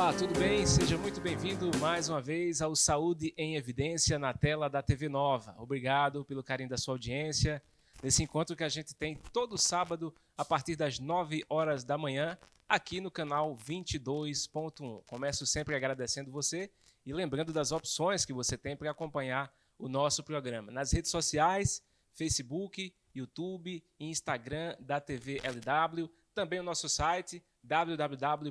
Olá, tudo bem? Seja muito bem-vindo mais uma vez ao Saúde em Evidência na tela da TV Nova. Obrigado pelo carinho da sua audiência. Nesse encontro que a gente tem todo sábado a partir das 9 horas da manhã, aqui no canal 22.1. Começo sempre agradecendo você e lembrando das opções que você tem para acompanhar o nosso programa. Nas redes sociais, Facebook, YouTube e Instagram da TV LW, também o nosso site www.tvlw.tv.br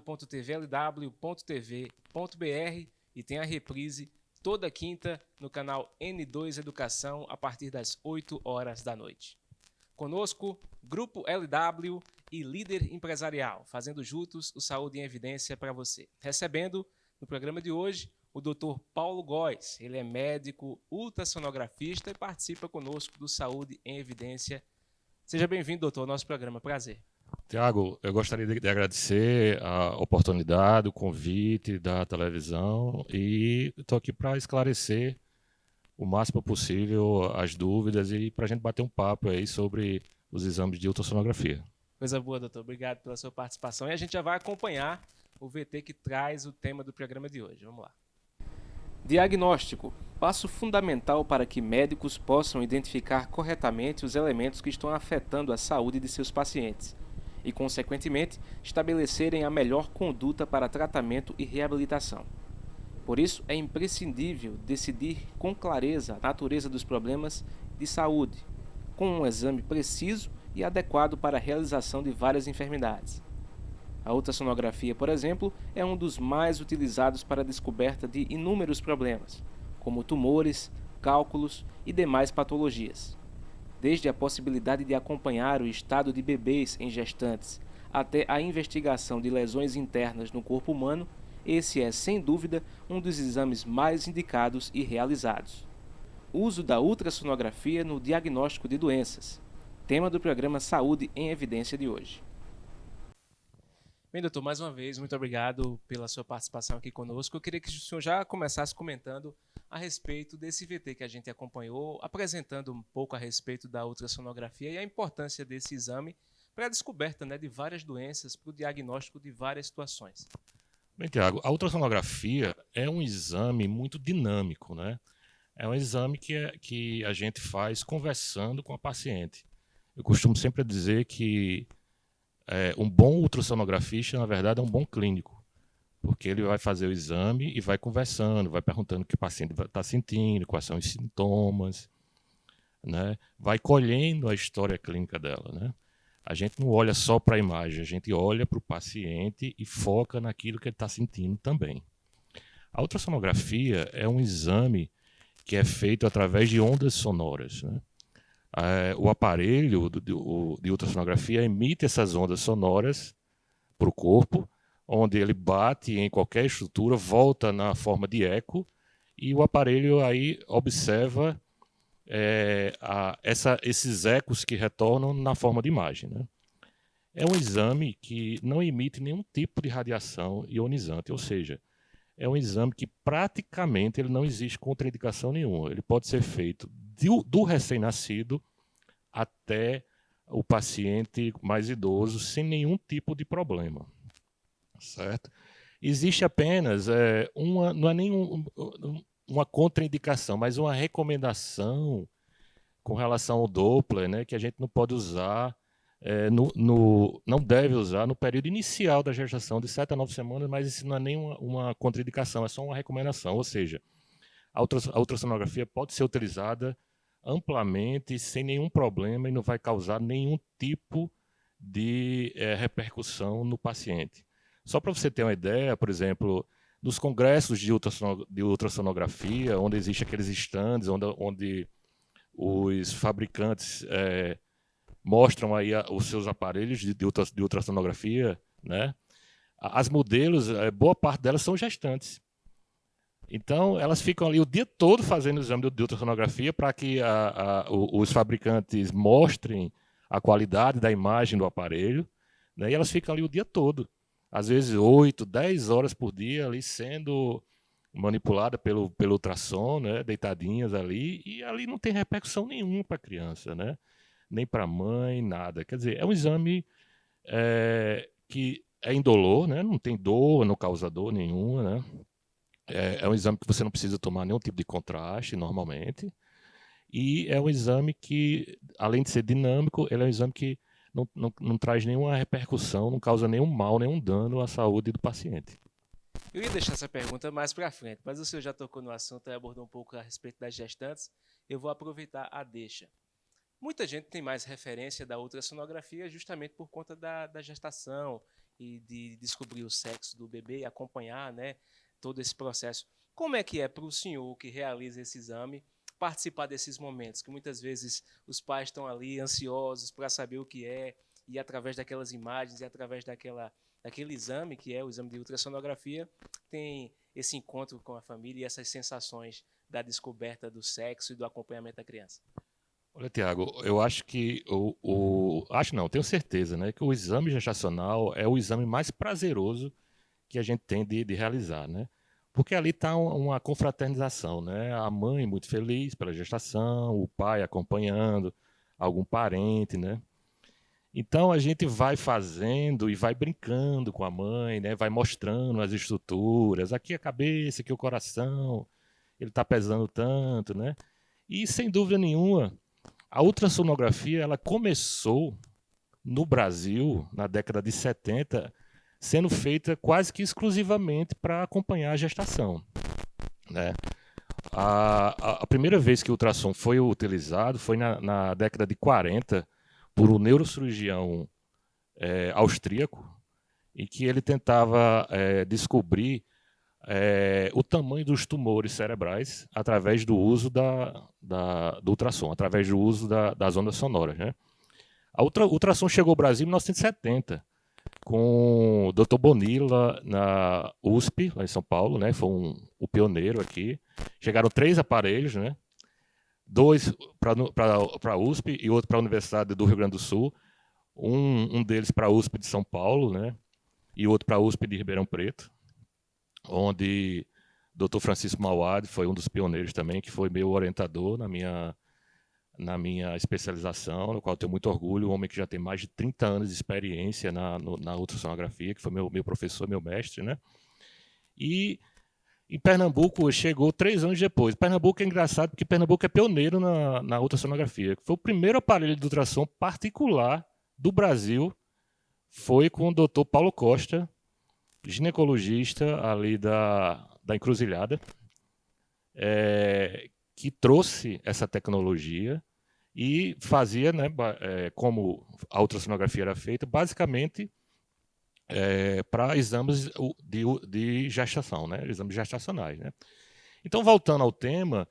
e tem a reprise toda quinta no canal N2 Educação a partir das 8 horas da noite. Conosco, Grupo LW e Líder Empresarial, fazendo juntos o Saúde em Evidência para você. Recebendo no programa de hoje o Dr. Paulo Góes. Ele é médico, ultrassonografista e participa conosco do Saúde em Evidência. Seja bem-vindo, doutor, ao nosso programa. Prazer. Tiago, eu gostaria de agradecer a oportunidade, o convite da televisão e estou aqui para esclarecer o máximo possível as dúvidas e para a gente bater um papo aí sobre os exames de ultrassonografia. Coisa boa, doutor. Obrigado pela sua participação. E a gente já vai acompanhar o VT que traz o tema do programa de hoje. Vamos lá. Diagnóstico. Passo fundamental para que médicos possam identificar corretamente os elementos que estão afetando a saúde de seus pacientes e, consequentemente, estabelecerem a melhor conduta para tratamento e reabilitação. Por isso, é imprescindível decidir com clareza a natureza dos problemas de saúde, com um exame preciso e adequado para a realização de várias enfermidades. A ultrassonografia, por exemplo, é um dos mais utilizados para a descoberta de inúmeros problemas, como tumores, cálculos e demais patologias. Desde a possibilidade de acompanhar o estado de bebês em gestantes até a investigação de lesões internas no corpo humano, esse é, sem dúvida, um dos exames mais indicados e realizados. Uso da ultrassonografia no diagnóstico de doenças, tema do programa Saúde em Evidência de hoje. Bem, doutor, mais uma vez, muito obrigado pela sua participação aqui conosco. Eu queria que o senhor já começasse comentando a respeito desse VT que a gente acompanhou, apresentando um pouco a respeito da ultrassonografia e a importância desse exame para a descoberta, né, de várias doenças, para o diagnóstico de várias situações. Bem, Tiago, a ultrassonografia é um exame muito dinâmico, né? É um exame que a gente faz conversando com a paciente. Eu costumo sempre dizer que um bom ultrassonografista, na verdade, é um bom clínico, porque ele vai fazer o exame e vai conversando, vai perguntando o que o paciente está sentindo, quais são os sintomas, né? Vai colhendo a história clínica dela, né? A gente não olha só para a imagem, a gente olha para o paciente e foca naquilo que ele está sentindo também. A ultrassonografia é um exame que é feito através de ondas sonoras, né? O aparelho de ultrassonografia emite essas ondas sonoras para o corpo, onde ele bate em qualquer estrutura, volta na forma de eco, e o aparelho aí observa esses ecos que retornam na forma de imagem, né? É um exame que não emite nenhum tipo de radiação ionizante, ou seja, é um exame que praticamente ele não existe contraindicação nenhuma. Ele pode ser feito do recém-nascido até o paciente mais idoso sem nenhum tipo de problema, certo? Existe apenas não é uma contraindicação, mas uma recomendação com relação ao Doppler, né, que a gente não pode usar, não deve usar no período inicial da gestação, de 7 a 9 semanas, mas isso não é nem uma contraindicação, é só uma recomendação, ou seja, a ultrassonografia pode ser utilizada amplamente, sem nenhum problema e não vai causar nenhum tipo de repercussão no paciente. Só para você ter uma ideia, por exemplo, nos congressos de ultrassonografia, onde existem aqueles stands, onde os fabricantes mostram aí os seus aparelhos de ultrassonografia, né? As modelos, boa parte delas são gestantes. Então, elas ficam ali o dia todo fazendo o exame de ultrassonografia para que os fabricantes mostrem a qualidade da imagem do aparelho, né? E elas ficam ali o dia todo. Às vezes 8, 10 horas por dia ali sendo manipulada pelo ultrassom, né? Deitadinhas ali, e ali não tem repercussão nenhuma para a criança, né? Nem para a mãe, nada. Quer dizer, é um exame que é indolor, né? Não tem dor, não causa dor nenhuma, né? É um exame que você não precisa tomar nenhum tipo de contraste normalmente. E é um exame que, além de ser dinâmico, ele é um exame que não traz nenhuma repercussão, não causa nenhum mal, nenhum dano à saúde do paciente. Eu ia deixar essa pergunta mais para frente, mas o senhor já tocou no assunto e abordou um pouco a respeito das gestantes. Eu vou aproveitar a deixa. Muita gente tem mais referência da ultrassonografia justamente por conta da gestação e de descobrir o sexo do bebê e acompanhar, né, todo esse processo. Como é que é para o senhor que realiza esse exame participar desses momentos que muitas vezes os pais estão ali ansiosos para saber o que é e através daquelas imagens e através daquele exame que é o exame de ultrassonografia tem esse encontro com a família e essas sensações da descoberta do sexo e do acompanhamento da criança? Olha, Tiago, eu acho que acho não, tenho certeza, né, que o exame gestacional é o exame mais prazeroso que a gente tem de realizar, né? Porque ali está uma confraternização, né? A mãe muito feliz pela gestação, o pai acompanhando, algum parente, né? Então a gente vai fazendo e vai brincando com a mãe, né? Vai mostrando as estruturas, aqui a cabeça, aqui o coração, ele está pesando tanto, né? E sem dúvida nenhuma, a ultrassonografia ela começou no Brasil na década de 70, sendo feita quase que exclusivamente para acompanhar a gestação, né? A primeira vez que o ultrassom foi utilizado foi na década de 40 por um neurocirurgião austríaco, em que ele tentava descobrir o tamanho dos tumores cerebrais através do uso do ultrassom, através do uso das ondas sonoras, né? O ultrassom chegou ao Brasil em 1970, com o Dr. Bonilla na USP, lá em São Paulo, né? Foi o pioneiro aqui. Chegaram 3 aparelhos, né? 2 para a USP e outro para a Universidade do Rio Grande do Sul. Um deles para a USP de São Paulo, né? E outro para a USP de Ribeirão Preto, onde Dr. Francisco Mauad foi um dos pioneiros também, que foi meu orientador na minha especialização, no qual eu tenho muito orgulho, um homem que já tem mais de 30 anos de experiência na ultrassonografia, que foi meu professor, meu mestre, né? E em Pernambuco chegou 3 anos depois. Pernambuco é engraçado porque Pernambuco é pioneiro na ultrassonografia. Foi o primeiro aparelho de ultrassom particular do Brasil, foi com o Dr. Paulo Costa, ginecologista ali da Encruzilhada, que trouxe essa tecnologia e fazia, né, como a ultrassonografia era feita, basicamente para exames de gestação, né, exames gestacionais. Né. Então, voltando ao tema,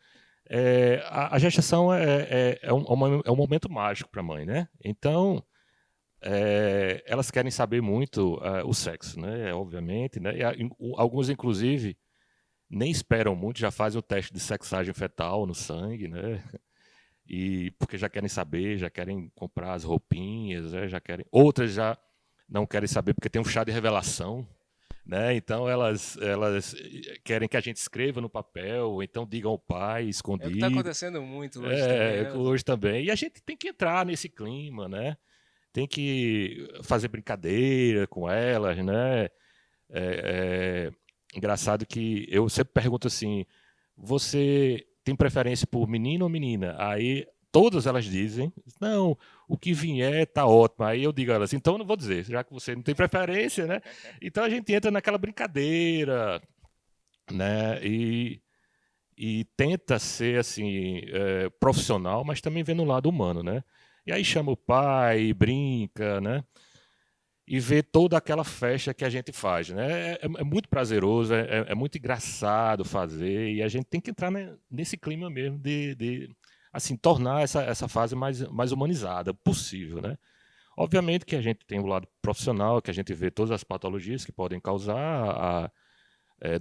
a gestação é um momento mágico para a mãe. Né. Então, elas querem saber muito o sexo, né, obviamente. Né, e alguns, inclusive, nem esperam muito, já fazem o teste de sexagem fetal no sangue, né? E porque já querem saber, já querem comprar as roupinhas, né? Já querem. Outras já não querem saber porque tem um chá de revelação, né? Então elas querem que a gente escreva no papel, ou então digam ao pai É o que está escondido. acontecendo muito hoje também, né, doutor? Hoje também. E a gente tem que entrar nesse clima, né? Tem que fazer brincadeira com elas, né? Engraçado que eu sempre pergunto assim: você tem preferência por menino ou menina? Aí todas elas dizem: não, o que vier tá ótimo. Aí eu digo a elas: então eu não vou dizer, já que você não tem preferência, né? Então a gente entra naquela brincadeira, né? E tenta ser assim profissional, mas também vendo o lado humano, né? E aí chama o pai, brinca, né? E ver toda aquela festa que a gente faz. Né? É muito prazeroso, é muito engraçado fazer, e a gente tem que entrar nesse clima mesmo de assim, tornar essa fase mais humanizada possível. Né? Obviamente que a gente tem o lado profissional, que a gente vê todas as patologias que podem causar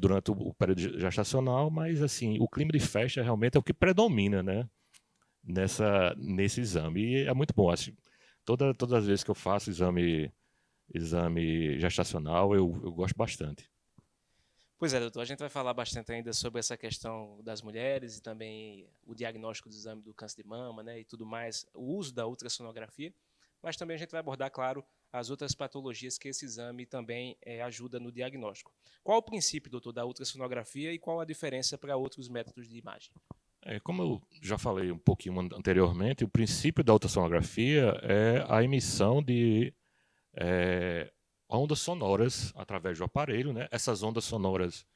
durante o período gestacional, mas assim, o clima de festa realmente é o que predomina, né? Nesse exame. E é muito bom. Assim, todas as vezes que eu faço exame gestacional, eu gosto bastante. Pois é, doutor, a gente vai falar bastante ainda sobre essa questão das mulheres e também o diagnóstico do exame do câncer de mama, né, e tudo mais, o uso da ultrassonografia, mas também a gente vai abordar, claro, as outras patologias que esse exame também ajuda no diagnóstico. Qual o princípio, doutor, da ultrassonografia e qual a diferença para outros métodos de imagem? Como eu já falei um pouquinho anteriormente, o princípio da ultrassonografia é a emissão de ondas sonoras através do aparelho, né? Essas ondas sonoras,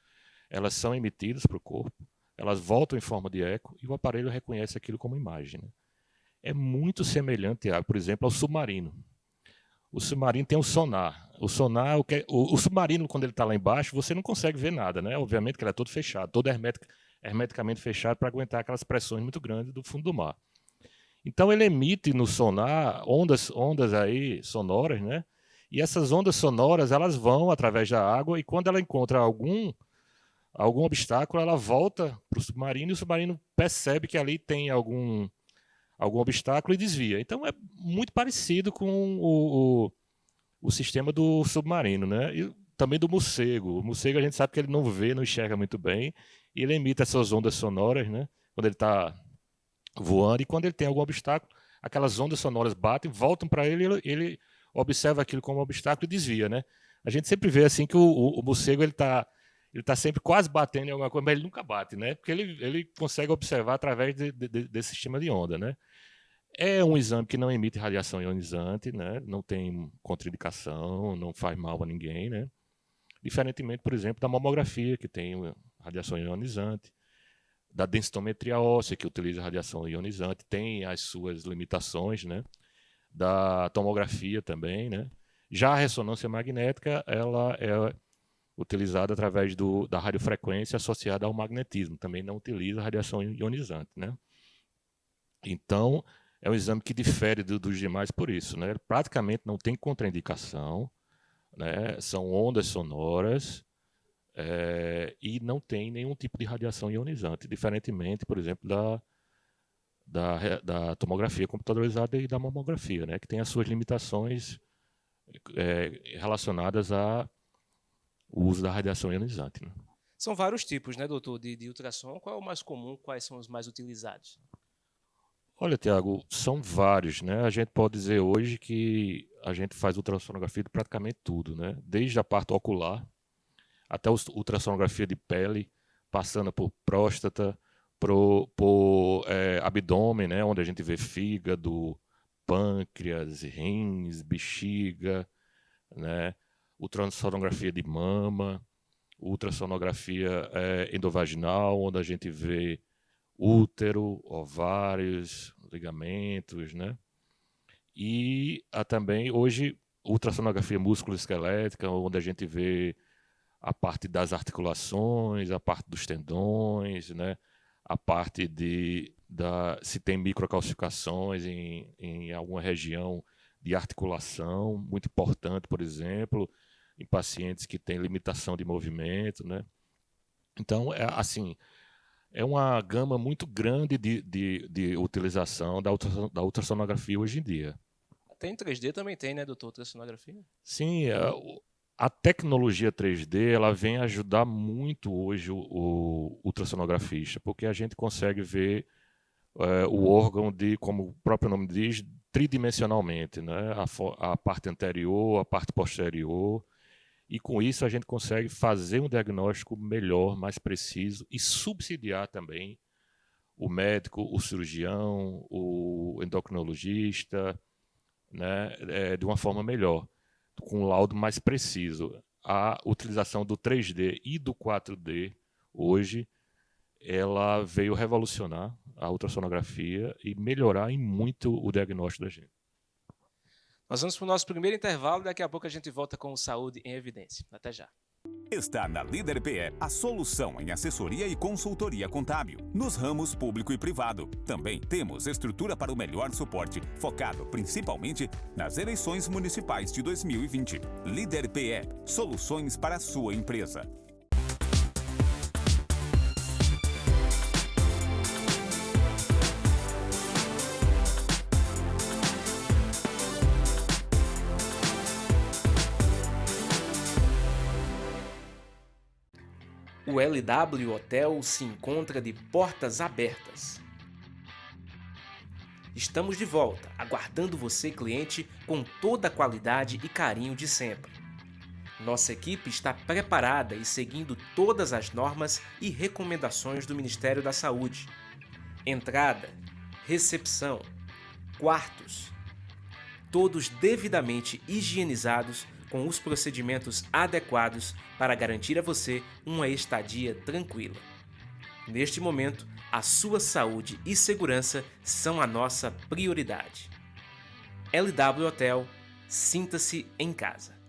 elas são emitidas para o corpo, elas voltam em forma de eco e o aparelho reconhece aquilo como imagem, né? É muito semelhante, por exemplo, ao submarino. O submarino tem o sonar. O sonar, o submarino, quando ele está lá embaixo, você não consegue ver nada, né? Obviamente que ele é todo fechado, todo hermeticamente fechado para aguentar aquelas pressões muito grandes do fundo do mar. Então ele emite no sonar ondas aí sonoras, né? E essas ondas sonoras, elas vão através da água e quando ela encontra algum obstáculo, ela volta para o submarino e o submarino percebe que ali tem algum obstáculo e desvia. Então é muito parecido com o sistema do submarino, né? E também do morcego. O morcego a gente sabe que ele não vê, não enxerga muito bem, e ele emite essas ondas sonoras, né? Quando ele está voando, e quando ele tem algum obstáculo, aquelas ondas sonoras batem, voltam para ele observa aquilo como obstáculo e desvia, né? A gente sempre vê assim que o morcego ele tá sempre quase batendo em alguma coisa, mas ele nunca bate, né? Porque ele consegue observar através desse sistema de onda, né? É um exame que não emite radiação ionizante, né? Não tem contraindicação, não faz mal a ninguém, né? Diferentemente, por exemplo, da mamografia, que tem radiação ionizante, da densitometria óssea, que utiliza radiação ionizante, tem as suas limitações, né? Da tomografia também, né? Já a ressonância magnética, ela é utilizada através da radiofrequência associada ao magnetismo, também não utiliza radiação ionizante, né? Então, é um exame que difere dos demais por isso, né? Praticamente não tem contraindicação, né? São ondas sonoras e não tem nenhum tipo de radiação ionizante, diferentemente, por exemplo, da tomografia computadorizada e da mamografia, né? Que tem as suas limitações relacionadas ao uso da radiação ionizante, né? São vários tipos, né, doutor, de ultrassom. Qual é o mais comum? Quais são os mais utilizados? Olha, Tiago, são vários, né? A gente pode dizer hoje que a gente faz ultrassonografia de praticamente tudo, né? Desde a parte ocular até a ultrassonografia de pele, passando por próstata, por abdômen, né? Onde a gente vê fígado, pâncreas, rins, bexiga, né? Ultrassonografia de mama, ultrassonografia endovaginal, onde a gente vê útero, ovários, ligamentos, né? E também, hoje, ultrassonografia músculo-esquelética, onde a gente vê a parte das articulações, a parte dos tendões, né? A parte se tem microcalcificações em alguma região de articulação, muito importante, por exemplo, em pacientes que têm limitação de movimento, né? Então, é uma gama muito grande de utilização da ultrassonografia hoje em dia. Tem 3D também tem, né, doutor, ultrassonografia? Sim, a tecnologia 3D ela vem ajudar muito hoje o ultrassonografista, porque a gente consegue ver o órgão, como o próprio nome diz, tridimensionalmente, né? A parte anterior, a parte posterior, e com isso a gente consegue fazer um diagnóstico melhor, mais preciso e subsidiar também o médico, o cirurgião, o endocrinologista, né, de uma forma melhor, com um laudo mais preciso. A utilização do 3D e do 4D hoje, ela veio revolucionar a ultrassonografia e melhorar em muito o diagnóstico da gente. Nós vamos para o nosso primeiro intervalo, daqui a pouco a gente volta com o Saúde em Evidência. Até já. Está na Líder PE a solução em assessoria e consultoria contábil, nos ramos público e privado. Também temos estrutura para o melhor suporte, focado principalmente nas eleições municipais de 2020. Líder PE, soluções para a sua empresa. O LW Hotel se encontra de portas abertas. Estamos de volta, aguardando você, cliente, com toda a qualidade e carinho de sempre. Nossa equipe está preparada e seguindo todas as normas e recomendações do Ministério da Saúde. Entrada, recepção, quartos, todos devidamente higienizados com os procedimentos adequados para garantir a você uma estadia tranquila. Neste momento, a sua saúde e segurança são a nossa prioridade. LW Hotel, sinta-se em casa.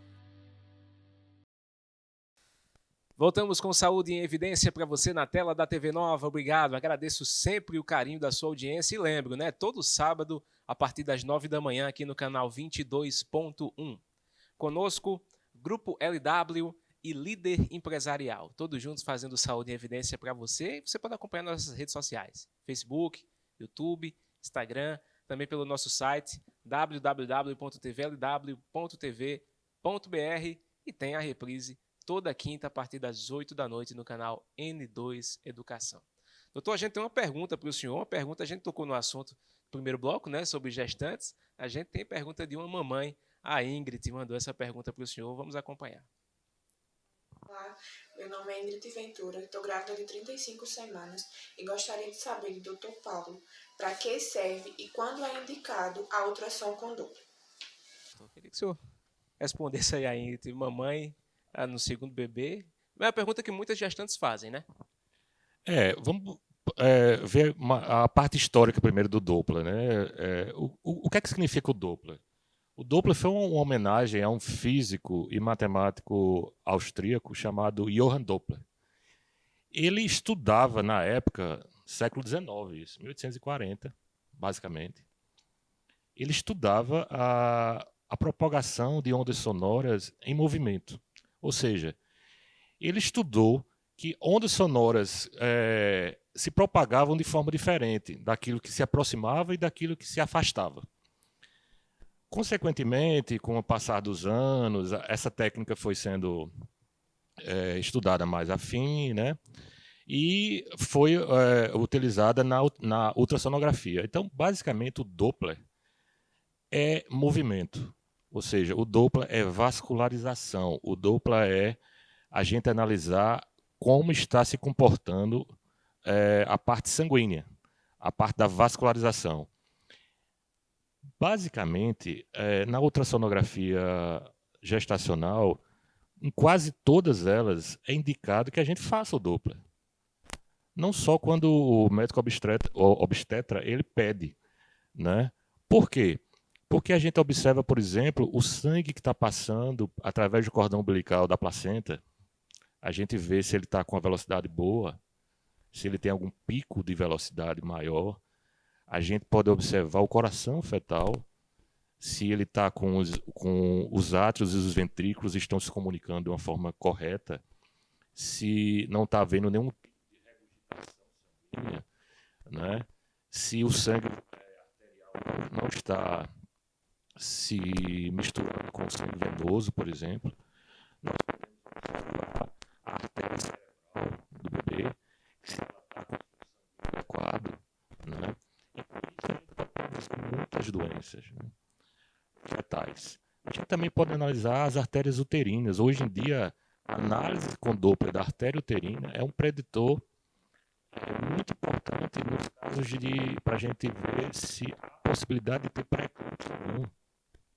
Voltamos com Saúde em Evidência para você na tela da TV Nova. Obrigado, agradeço sempre o carinho da sua audiência e lembro, todo sábado a partir das 9 da manhã aqui no canal 22.1. Conosco, Grupo LW e Líder Empresarial, todos juntos fazendo Saúde em Evidência para você. E você pode acompanhar nas nossas redes sociais, Facebook, YouTube, Instagram, também pelo nosso site www.tvlw.tv.br e tem a reprise toda quinta a partir das 8 da noite no canal N2 Educação. Doutor, a gente tem uma pergunta para o senhor, a gente tocou no assunto do primeiro bloco, sobre gestantes, a gente tem pergunta de uma mamãe, a Ingrid mandou essa pergunta para o senhor, vamos acompanhar. Olá, meu nome é Ingrid Ventura, estou grávida de 35 semanas e gostaria de saber do Dr. Paulo para que serve e quando é indicado a ultrassom com Doppler. Eu queria que o senhor respondesse aí a Ingrid, mamãe no segundo bebê. É uma pergunta que muitas gestantes fazem, né? Vamos ver a parte histórica primeiro do Doppler, né? O que é que significa o Doppler? O Doppler foi uma homenagem a um físico e matemático austríaco chamado Johann Doppler. Ele estudava, na época, século XIX, isso, 1840, basicamente. Ele estudava a propagação de ondas sonoras em movimento. Ou seja, ele estudou que ondas sonoras se propagavam de forma diferente daquilo que se aproximava e daquilo que se afastava. Consequentemente, com o passar dos anos, essa técnica foi sendo estudada mais a fim, né? E foi utilizada na ultrassonografia. Então, basicamente, o Doppler é movimento, ou seja, o Doppler é vascularização, o Doppler é a gente analisar como está se comportando a parte sanguínea, a parte da vascularização. Basicamente, na ultrassonografia gestacional, em quase todas elas é indicado que a gente faça o Doppler. Não só quando o médico obstetra ele pede, né? Por quê? Porque a gente observa, por exemplo, o sangue que está passando através do cordão umbilical da placenta. A gente vê se ele está com a velocidade boa, se ele tem algum pico de velocidade maior. A gente pode observar o coração fetal, se ele está com os átrios e os ventrículos estão se comunicando de uma forma correta, se não está havendo nenhum pico de regurgitação sanguínea, né? Se o sangue arterial não está se misturando com o sangue venoso, por exemplo. Nós podemos observar a artéria cerebral do bebê, se ela está com o sangue adequado, né? E por isso a gente pode produzir muitas doenças, né, fetais. A gente também pode analisar as artérias uterinas. Hoje em dia, a análise com Doppler da artéria uterina é um preditor muito importante nos casos para a gente ver se há possibilidade de ter pré-eclâmpsia ou não,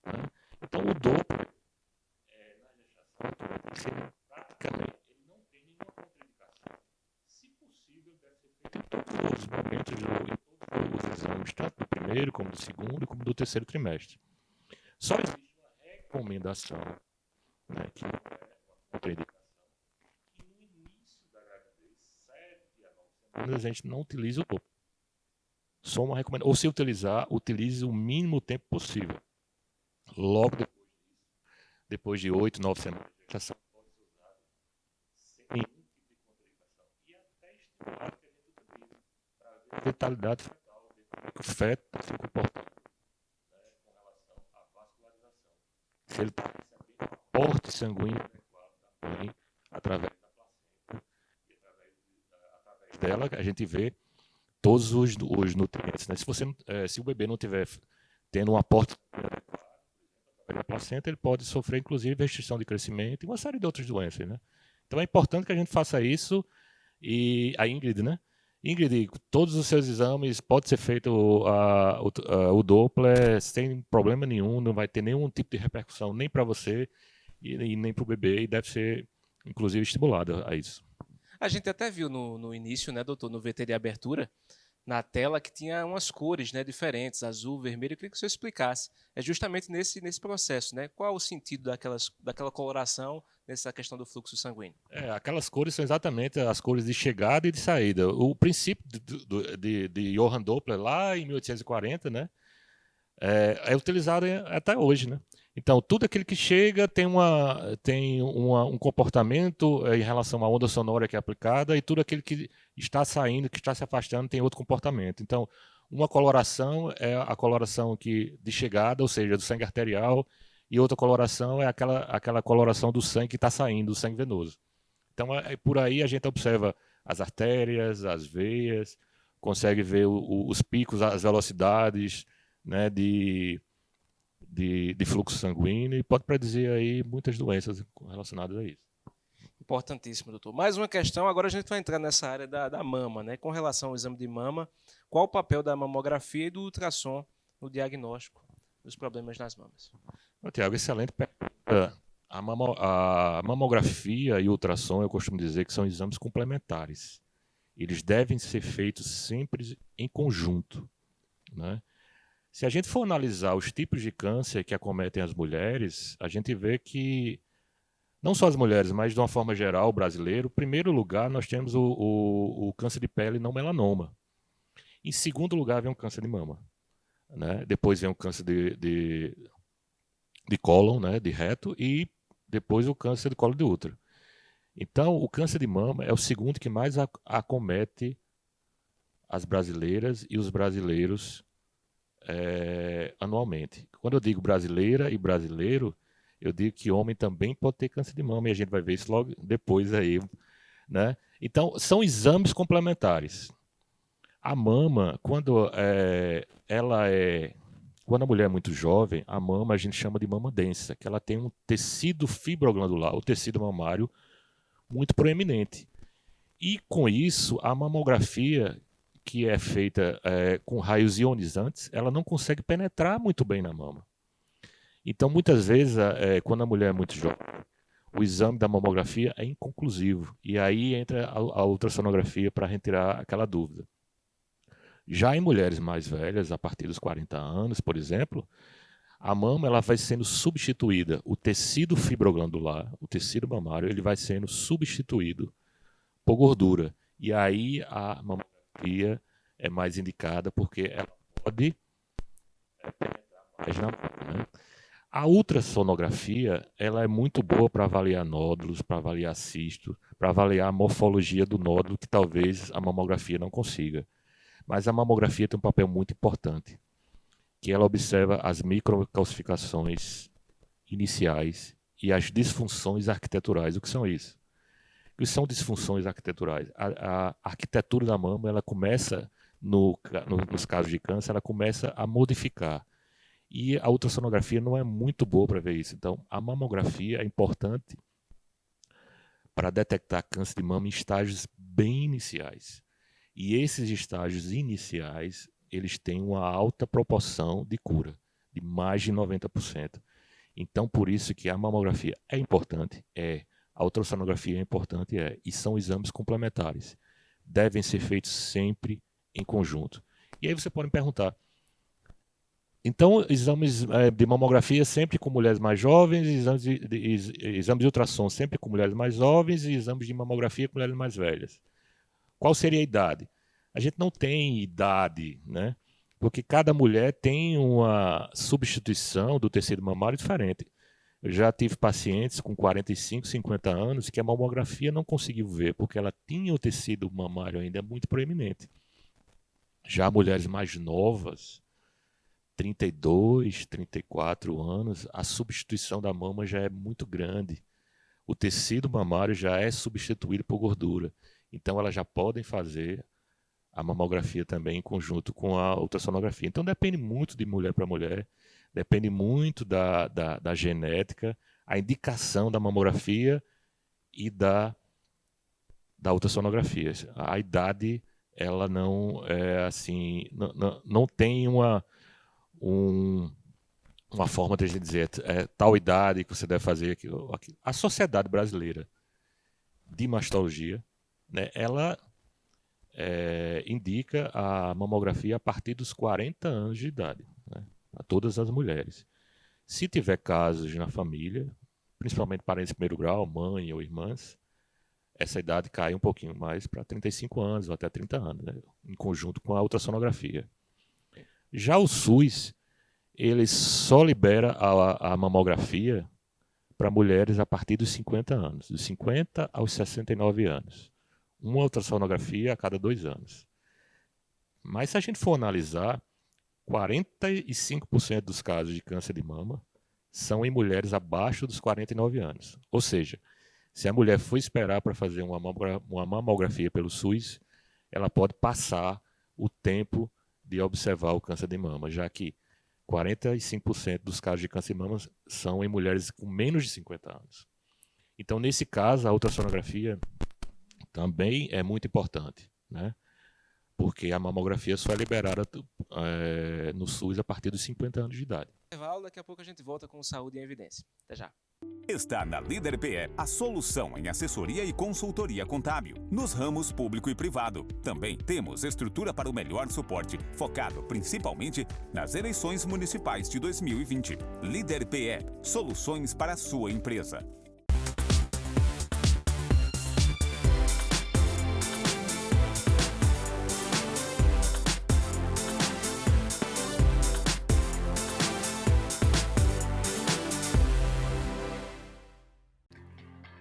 né? Então, o Doppler, na gestação, praticamente, ele não tem nenhuma contraindicação. Se possível, deve ser feito em todos os momentos, em todos os exames, tanto do primeiro, como do segundo, como do terceiro trimestre. Só existe uma recomendação, né, que não é uma contraindicação, que no início da gravidez, 7 a 9 semanas, a gente não utiliza o Doppler. Só uma recomendação. Ou se utilizar, utilize o mínimo tempo possível. Logo depois de 8, 9 semanas, a gestação pode ser usada sem nenhum tipo de contraindicação. E até estimular que a gente utilize para ver a letalidade fetal, ver como o feto está se comportando, né, com relação à vascularização. Se ele está recebendo um aporte sanguíneo adequado também, através da placenta, e através dela, a gente vê todos os nutrientes, né? Se o bebê não tiver tendo um aporte da placenta, ele pode sofrer, inclusive, restrição de crescimento e uma série de outras doenças, né? Então é importante que a gente faça isso. E a Ingrid, né? Ingrid, todos os seus exames, pode ser feito o Doppler sem problema nenhum, não vai ter nenhum tipo de repercussão nem para você e nem para o bebê, e deve ser, inclusive, estimulado a isso. A gente até viu no início, né, doutor, no VT de abertura, na tela que tinha umas cores, né, diferentes, azul, vermelho. Eu queria que o senhor explicasse. É justamente nesse processo, né? Qual o sentido daquela coloração nessa questão do fluxo sanguíneo? Aquelas cores são exatamente as cores de chegada e de saída. O princípio de Johann Doppler, lá em 1840, né, é utilizado até hoje, né? Então, tudo aquilo que chega tem um comportamento em relação à onda sonora que é aplicada, e tudo aquilo que está saindo, que está se afastando, tem outro comportamento. Então, uma coloração é a coloração de chegada, ou seja, do sangue arterial, e outra coloração é aquela coloração do sangue que está saindo, do sangue venoso. Então, por aí a gente observa as artérias, as veias, consegue ver os picos, as velocidades, né, de fluxo sanguíneo, e pode predizer aí muitas doenças relacionadas a isso. Importantíssimo, doutor. Mais uma questão, agora a gente vai entrar nessa área da mama, né? Com relação ao exame de mama, qual o papel da mamografia e do ultrassom no diagnóstico dos problemas nas mamas? Tiago, excelente pergunta. A mamografia e o ultrassom, eu costumo dizer que são exames complementares. Eles devem ser feitos sempre em conjunto, né? Se a gente for analisar os tipos de câncer que acometem as mulheres, a gente vê que, não só as mulheres, mas de uma forma geral, o brasileiro, em primeiro lugar, nós temos o câncer de pele não melanoma. Em segundo lugar, vem o câncer de mama, né? Depois vem o câncer de cólon, né, de reto, e depois o câncer de colo de útero. Então, o câncer de mama é o segundo que mais acomete as brasileiras e os brasileiros anualmente. Quando eu digo brasileira e brasileiro, eu digo que homem também pode ter câncer de mama, e a gente vai ver isso logo depois aí, né? Então, são exames complementares. A mama, quando a mulher é muito jovem, a mama a gente chama de mama densa, que ela tem um tecido fibroglandular, o tecido mamário, muito proeminente. E com isso, a mamografia, que é feita com raios ionizantes, ela não consegue penetrar muito bem na mama. Então, muitas vezes, quando a mulher é muito jovem, o exame da mamografia é inconclusivo. E aí entra a ultrassonografia para retirar aquela dúvida. Já em mulheres mais velhas, a partir dos 40 anos, por exemplo, a mama ela vai sendo substituída. O tecido fibroglandular, o tecido mamário, ele vai sendo substituído por gordura. E aí a mamografia é mais indicada porque ela pode penetrar mais na mama, né? A ultrassonografia ela é muito boa para avaliar nódulos, para avaliar cisto, para avaliar a morfologia do nódulo, que talvez a mamografia não consiga. Mas a mamografia tem um papel muito importante, que ela observa as microcalcificações iniciais e as disfunções arquiteturais. O que são isso? O que são disfunções arquiteturais? A arquitetura da mama, ela começa, nos casos de câncer, ela começa a modificar. E a ultrassonografia não é muito boa para ver isso. Então, a mamografia é importante para detectar câncer de mama em estágios bem iniciais. E esses estágios iniciais, eles têm uma alta proporção de cura, de mais de 90%. Então, por isso que a mamografia é importante, a ultrassonografia é importante, e são exames complementares. Devem ser feitos sempre em conjunto. E aí você pode me perguntar, então, exames de mamografia sempre com mulheres mais jovens, exames de ultrassom sempre com mulheres mais jovens, e exames de mamografia com mulheres mais velhas. Qual seria a idade? A gente não tem idade, né? Porque cada mulher tem uma substituição do tecido mamário diferente. Eu já tive pacientes com 45, 50 anos que a mamografia não conseguiu ver, porque ela tinha o tecido mamário ainda muito proeminente. Já mulheres mais novas, 32, 34 anos, a substituição da mama já é muito grande. O tecido mamário já é substituído por gordura. Então, elas já podem fazer a mamografia também em conjunto com a ultrassonografia. Então depende muito de mulher para mulher, depende muito da genética, a indicação da mamografia e da ultrassonografia. A idade, ela não é assim, não tem uma forma de a gente dizer tal idade que você deve fazer aquilo. A Sociedade Brasileira de Mastologia, né, ela indica a mamografia a partir dos 40 anos de idade, né, a todas as mulheres. Se tiver casos na família, principalmente parentes de primeiro grau, mãe ou irmãs, essa idade cai um pouquinho mais para 35 anos ou até 30 anos, né, em conjunto com a ultrassonografia. Já o SUS, ele só libera a mamografia para mulheres a partir dos 50 anos, dos 50 aos 69 anos. Uma ultrassonografia a cada 2 anos. Mas se a gente for analisar, 45% dos casos de câncer de mama são em mulheres abaixo dos 49 anos. Ou seja, se a mulher for esperar para fazer uma mamografia pelo SUS, ela pode passar o tempo de observar o câncer de mama, já que 45% dos casos de câncer de mama são em mulheres com menos de 50 anos. Então, nesse caso, a ultrassonografia também é muito importante, né? Porque a mamografia só é liberada no SUS a partir dos 50 anos de idade. Daqui a pouco a gente volta com Saúde em Evidência. Até já. Está na Líder PE a solução em assessoria e consultoria contábil, nos ramos público e privado. Também temos estrutura para o melhor suporte, focado principalmente nas eleições municipais de 2020. Líder PE, soluções para a sua empresa.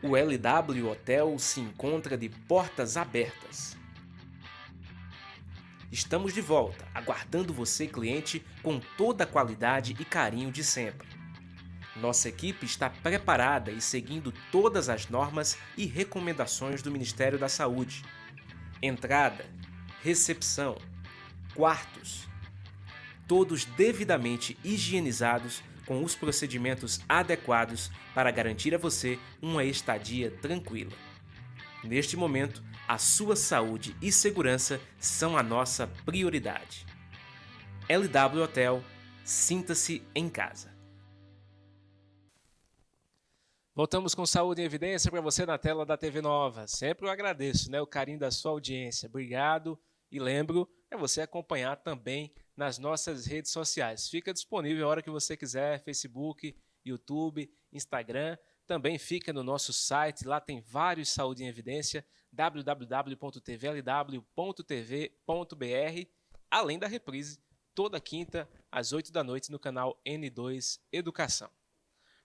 O LW Hotel se encontra de portas abertas. Estamos de volta, aguardando você, cliente, com toda a qualidade e carinho de sempre. Nossa equipe está preparada e seguindo todas as normas e recomendações do Ministério da Saúde. Entrada, recepção, quartos, todos devidamente higienizados com os procedimentos adequados para garantir a você uma estadia tranquila. Neste momento, a sua saúde e segurança são a nossa prioridade. LW Hotel, sinta-se em casa. Voltamos com Saúde em Evidência para você na tela da TV Nova. Sempre eu agradeço, o carinho da sua audiência. Obrigado e lembro você acompanhar também nas nossas redes sociais. Fica disponível a hora que você quiser, Facebook, YouTube, Instagram. Também fica no nosso site, lá tem vários Saúde em Evidência, www.tvlw.tv.br, além da reprise, toda quinta, às 8 da noite, no canal N2 Educação.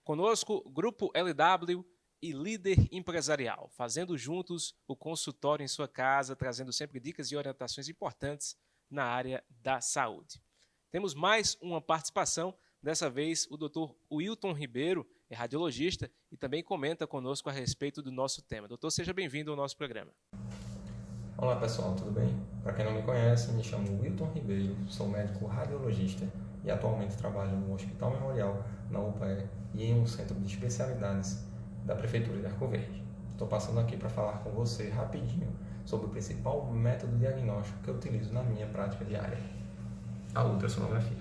Conosco, Grupo LW e Líder Empresarial, fazendo juntos o consultório em sua casa, trazendo sempre dicas e orientações importantes na área da saúde. Temos mais uma participação, dessa vez o Dr. Wilton Ribeiro, é radiologista e também comenta conosco a respeito do nosso tema. Doutor, seja bem-vindo ao nosso programa. Olá pessoal, tudo bem? Para quem não me conhece, me chamo Wilton Ribeiro, sou médico radiologista e atualmente trabalho no Hospital Memorial, na UPAE e em um centro de especialidades da Prefeitura de Arco Verde. Estou passando aqui para falar com você rapidinho sobre o principal método diagnóstico que eu utilizo na minha prática diária, a ultrassonografia.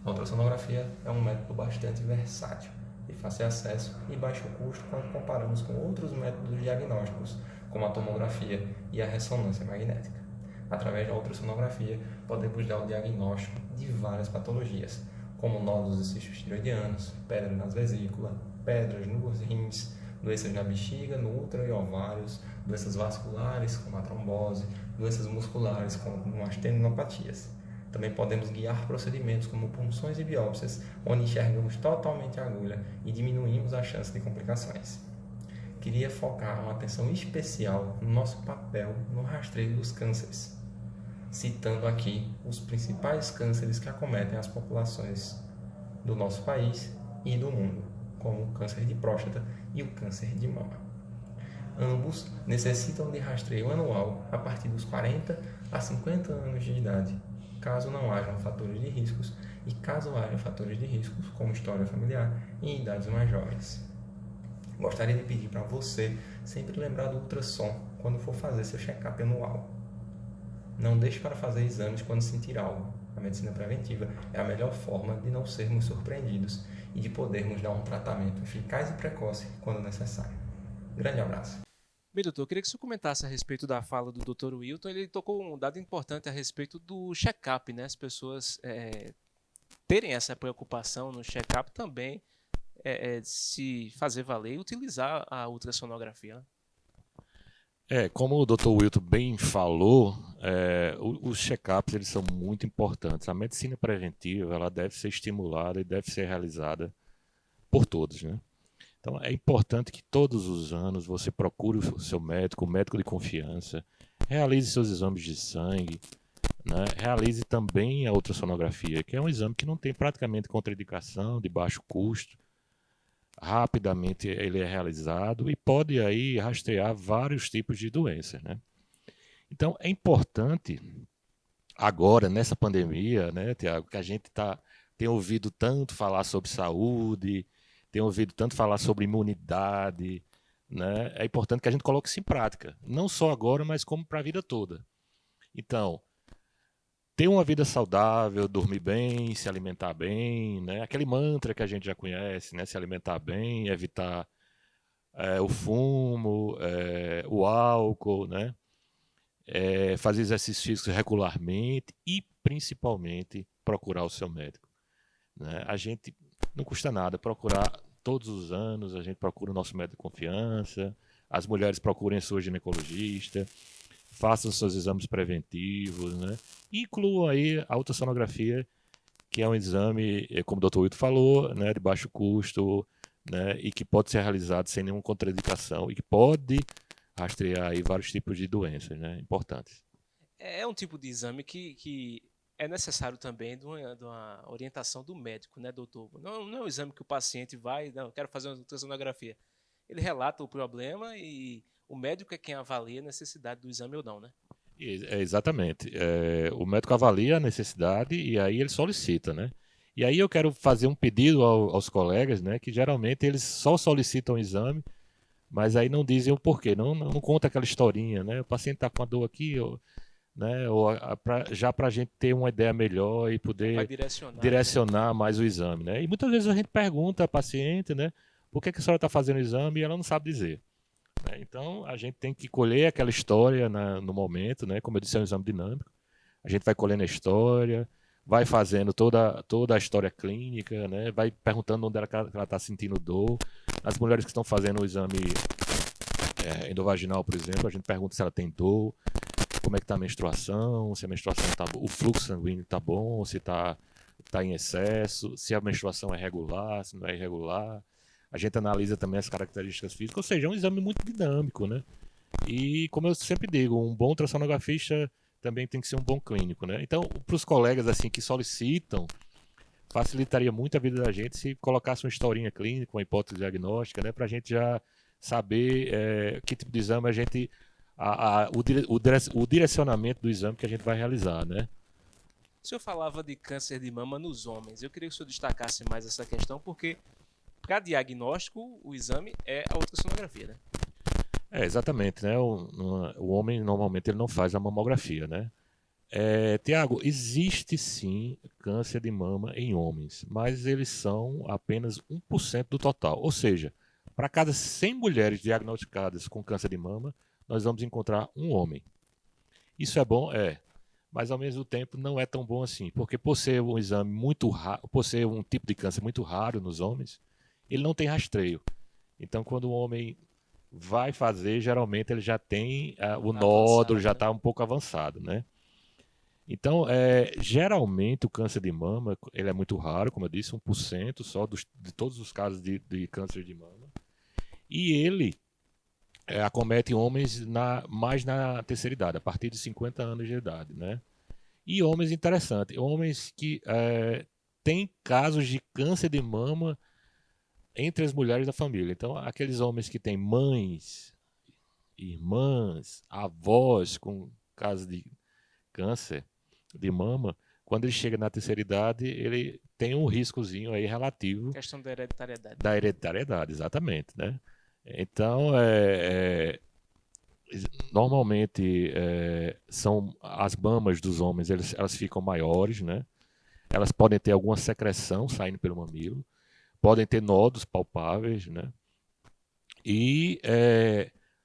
A ultrassonografia é um método bastante versátil, de fácil acesso e baixo custo quando comparamos com outros métodos diagnósticos, como a tomografia e a ressonância magnética. Através da ultrassonografia, podemos dar o diagnóstico de várias patologias, como nódulos e cistos tiroidianos, pedras nas vesículas, pedras nos rins, doenças na bexiga, no útero e ovários, doenças vasculares, como a trombose, doenças musculares, como as tendinopatias. Também podemos guiar procedimentos como punções e biópsias, onde enxergamos totalmente a agulha e diminuímos a chance de complicações. Queria focar uma atenção especial no nosso papel no rastreio dos cânceres, citando aqui os principais cânceres que acometem as populações do nosso país e do mundo, como o câncer de próstata e o câncer de mama. Ambos necessitam de rastreio anual a partir dos 40 a 50 anos de idade, caso não hajam fatores de riscos e caso haja fatores de riscos, como história familiar, em idades mais jovens. Gostaria de pedir para você sempre lembrar do ultrassom quando for fazer seu check-up anual. Não deixe para fazer exames quando sentir algo. A medicina preventiva é a melhor forma de não sermos surpreendidos e de podermos dar um tratamento eficaz e precoce quando necessário. Grande abraço. Bem, doutor, eu queria que você comentasse a respeito da fala do Dr. Wilton. Ele tocou um dado importante a respeito do check-up, né? As pessoas terem essa preocupação no check-up também, se fazer valer e utilizar a ultrassonografia, né? Como o Dr. Wilton bem falou, os check-ups eles são muito importantes. A medicina preventiva ela deve ser estimulada e deve ser realizada por todos, né? Então é importante que todos os anos você procure o seu médico, o médico de confiança, realize seus exames de sangue, né? Realize também a ultrassonografia, que é um exame que não tem praticamente contraindicação, de baixo custo. Rapidamente ele é realizado e pode aí rastrear vários tipos de doenças, né? Então é importante agora nessa pandemia, né, Tiago, que a gente tem ouvido tanto falar sobre saúde, tem ouvido tanto falar sobre imunidade, né? É importante que a gente coloque isso em prática, não só agora, mas como para a vida toda. Então, ter uma vida saudável, dormir bem, se alimentar bem, né? Aquele mantra que a gente já conhece, né? Se alimentar bem, evitar o fumo, o álcool, né? Fazer exercícios físicos regularmente e, principalmente, procurar o seu médico, né? A gente não custa nada procurar todos os anos, a gente procura o nosso médico de confiança, as mulheres procurem a sua ginecologista, façam seus exames preventivos, né? Incluam aí a ultrassonografia, que é um exame, como o Dr. Wilton falou, né, de baixo custo, né, e que pode ser realizado sem nenhuma contraindicação e que pode rastrear aí vários tipos de doenças, né, importantes. É um tipo de exame que é necessário também de uma orientação do médico, né, doutor? Não é um exame que o paciente vai, não, eu quero fazer uma ultrassonografia. Ele relata o problema e o médico é quem avalia a necessidade do exame ou não, né? Exatamente. O médico avalia a necessidade e aí ele solicita, né? E aí eu quero fazer um pedido aos colegas, né? Que geralmente eles só solicitam o exame, mas aí não dizem o porquê, não conta aquela historinha, né? O paciente está com a dor aqui, né? Já para a gente ter uma ideia melhor e poder direcionar mais o exame, né? E muitas vezes a gente pergunta à paciente, né? Por que a senhora está fazendo o exame e ela não sabe dizer. Então, a gente tem que colher aquela história no momento, né? Como eu disse, é um exame dinâmico. A gente vai colhendo a história, vai fazendo toda a história clínica, né? Vai perguntando onde ela está sentindo dor. As mulheres que estão fazendo o exame endovaginal, por exemplo, a gente pergunta se ela tem dor, como é que está a menstruação, se a menstruação está, o fluxo sanguíneo está bom, se está em excesso, se a menstruação é regular, se não é irregular. A gente analisa também as características físicas, ou seja, é um exame muito dinâmico, né? E, como eu sempre digo, um bom ultrassonografista também tem que ser um bom clínico, né? Então, para os colegas assim que solicitam, facilitaria muito a vida da gente se colocasse uma historinha clínica, uma hipótese diagnóstica, né? Para a gente já saber que tipo de exame a gente... o direcionamento do exame que a gente vai realizar, né? O senhor falava de câncer de mama nos homens. Eu queria que o senhor destacasse mais essa questão, porque para diagnóstico, o exame é a ultrassonografia, né? Exatamente, né? O homem normalmente ele não faz a mamografia, né? Tiago, existe sim câncer de mama em homens, mas eles são apenas 1% do total. Ou seja, para cada 100 mulheres diagnosticadas com câncer de mama, nós vamos encontrar um homem. Isso é bom? Mas ao mesmo tempo não é tão bom assim, porque por ser um exame muito raro, por ser um tipo de câncer muito raro nos homens, ele não tem rastreio. Então, quando o homem vai fazer, geralmente ele já tem o nódulo, já está um pouco avançado, né? Então, geralmente o câncer de mama, ele é muito raro, como eu disse, 1% só de todos os casos de câncer de mama. E ele acomete homens mais na terceira idade, a partir de 50 anos de idade, né? E homens, interessante, homens que têm casos de câncer de mama entre as mulheres da família. Então, aqueles homens que têm mães irmãs, avós com caso de câncer de mama, quando ele chega na terceira idade, ele tem um riscozinho aí relativo Questão da hereditariedade. da hereditariedade, exatamente, né? Então, normalmente são as mamas dos homens, elas ficam maiores, né? Elas podem ter alguma secreção saindo pelo mamilo, podem ter nódulos palpáveis, né? E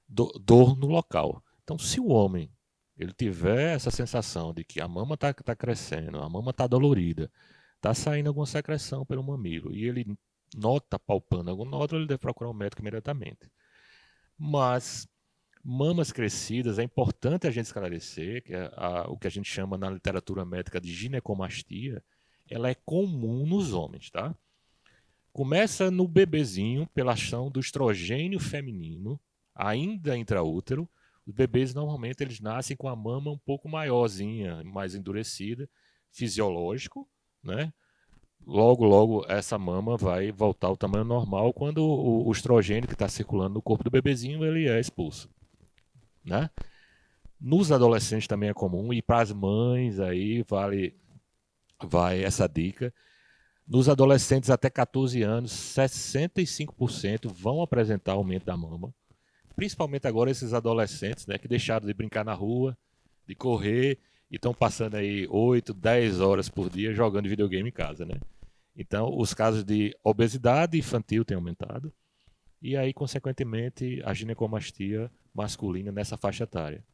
dor no local. Então, se o homem ele tiver essa sensação de que a mama está crescendo, a mama está dolorida, está saindo alguma secreção pelo mamilo, e ele nota palpando algum nódulo, ele deve procurar um médico imediatamente. Mas mamas crescidas, é importante a gente esclarecer que o que a gente chama na literatura médica de ginecomastia, ela é comum nos homens, tá? Começa no bebezinho pela ação do estrogênio feminino, ainda intraútero. Os bebês normalmente eles nascem com a mama um pouco maiorzinha, mais endurecida, fisiológico, né? Logo essa mama vai voltar ao tamanho normal quando o estrogênio que está circulando no corpo do bebezinho ele é expulso, né? Nos adolescentes também é comum, e para as mães aí vai essa dica. Nos adolescentes até 14 anos, 65% vão apresentar aumento da mama. Principalmente agora esses adolescentes, né, que deixaram de brincar na rua, de correr, e estão passando aí 8, 10 horas por dia jogando videogame em casa, né? Então, os casos de obesidade infantil têm aumentado, e aí, consequentemente, a ginecomastia masculina nessa faixa etária.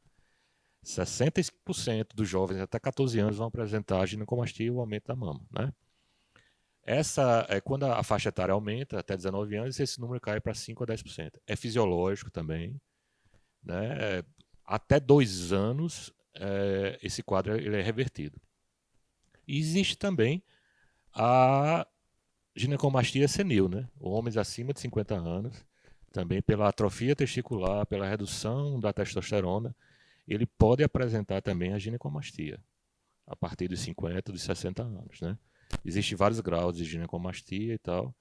65% dos jovens até 14 anos vão apresentar a ginecomastia e o aumento da mama, né? Quando a faixa etária aumenta até 19 anos, esse número cai para 5 a 10%. É fisiológico também, né? Até 2 anos, esse quadro ele é revertido. E existe também a ginecomastia senil, né? Homens acima de 50 anos, também pela atrofia testicular, pela redução da testosterona, ele pode apresentar também a ginecomastia a partir dos 50, dos 60 anos, né? Existem vários graus de ginecomastia e tal,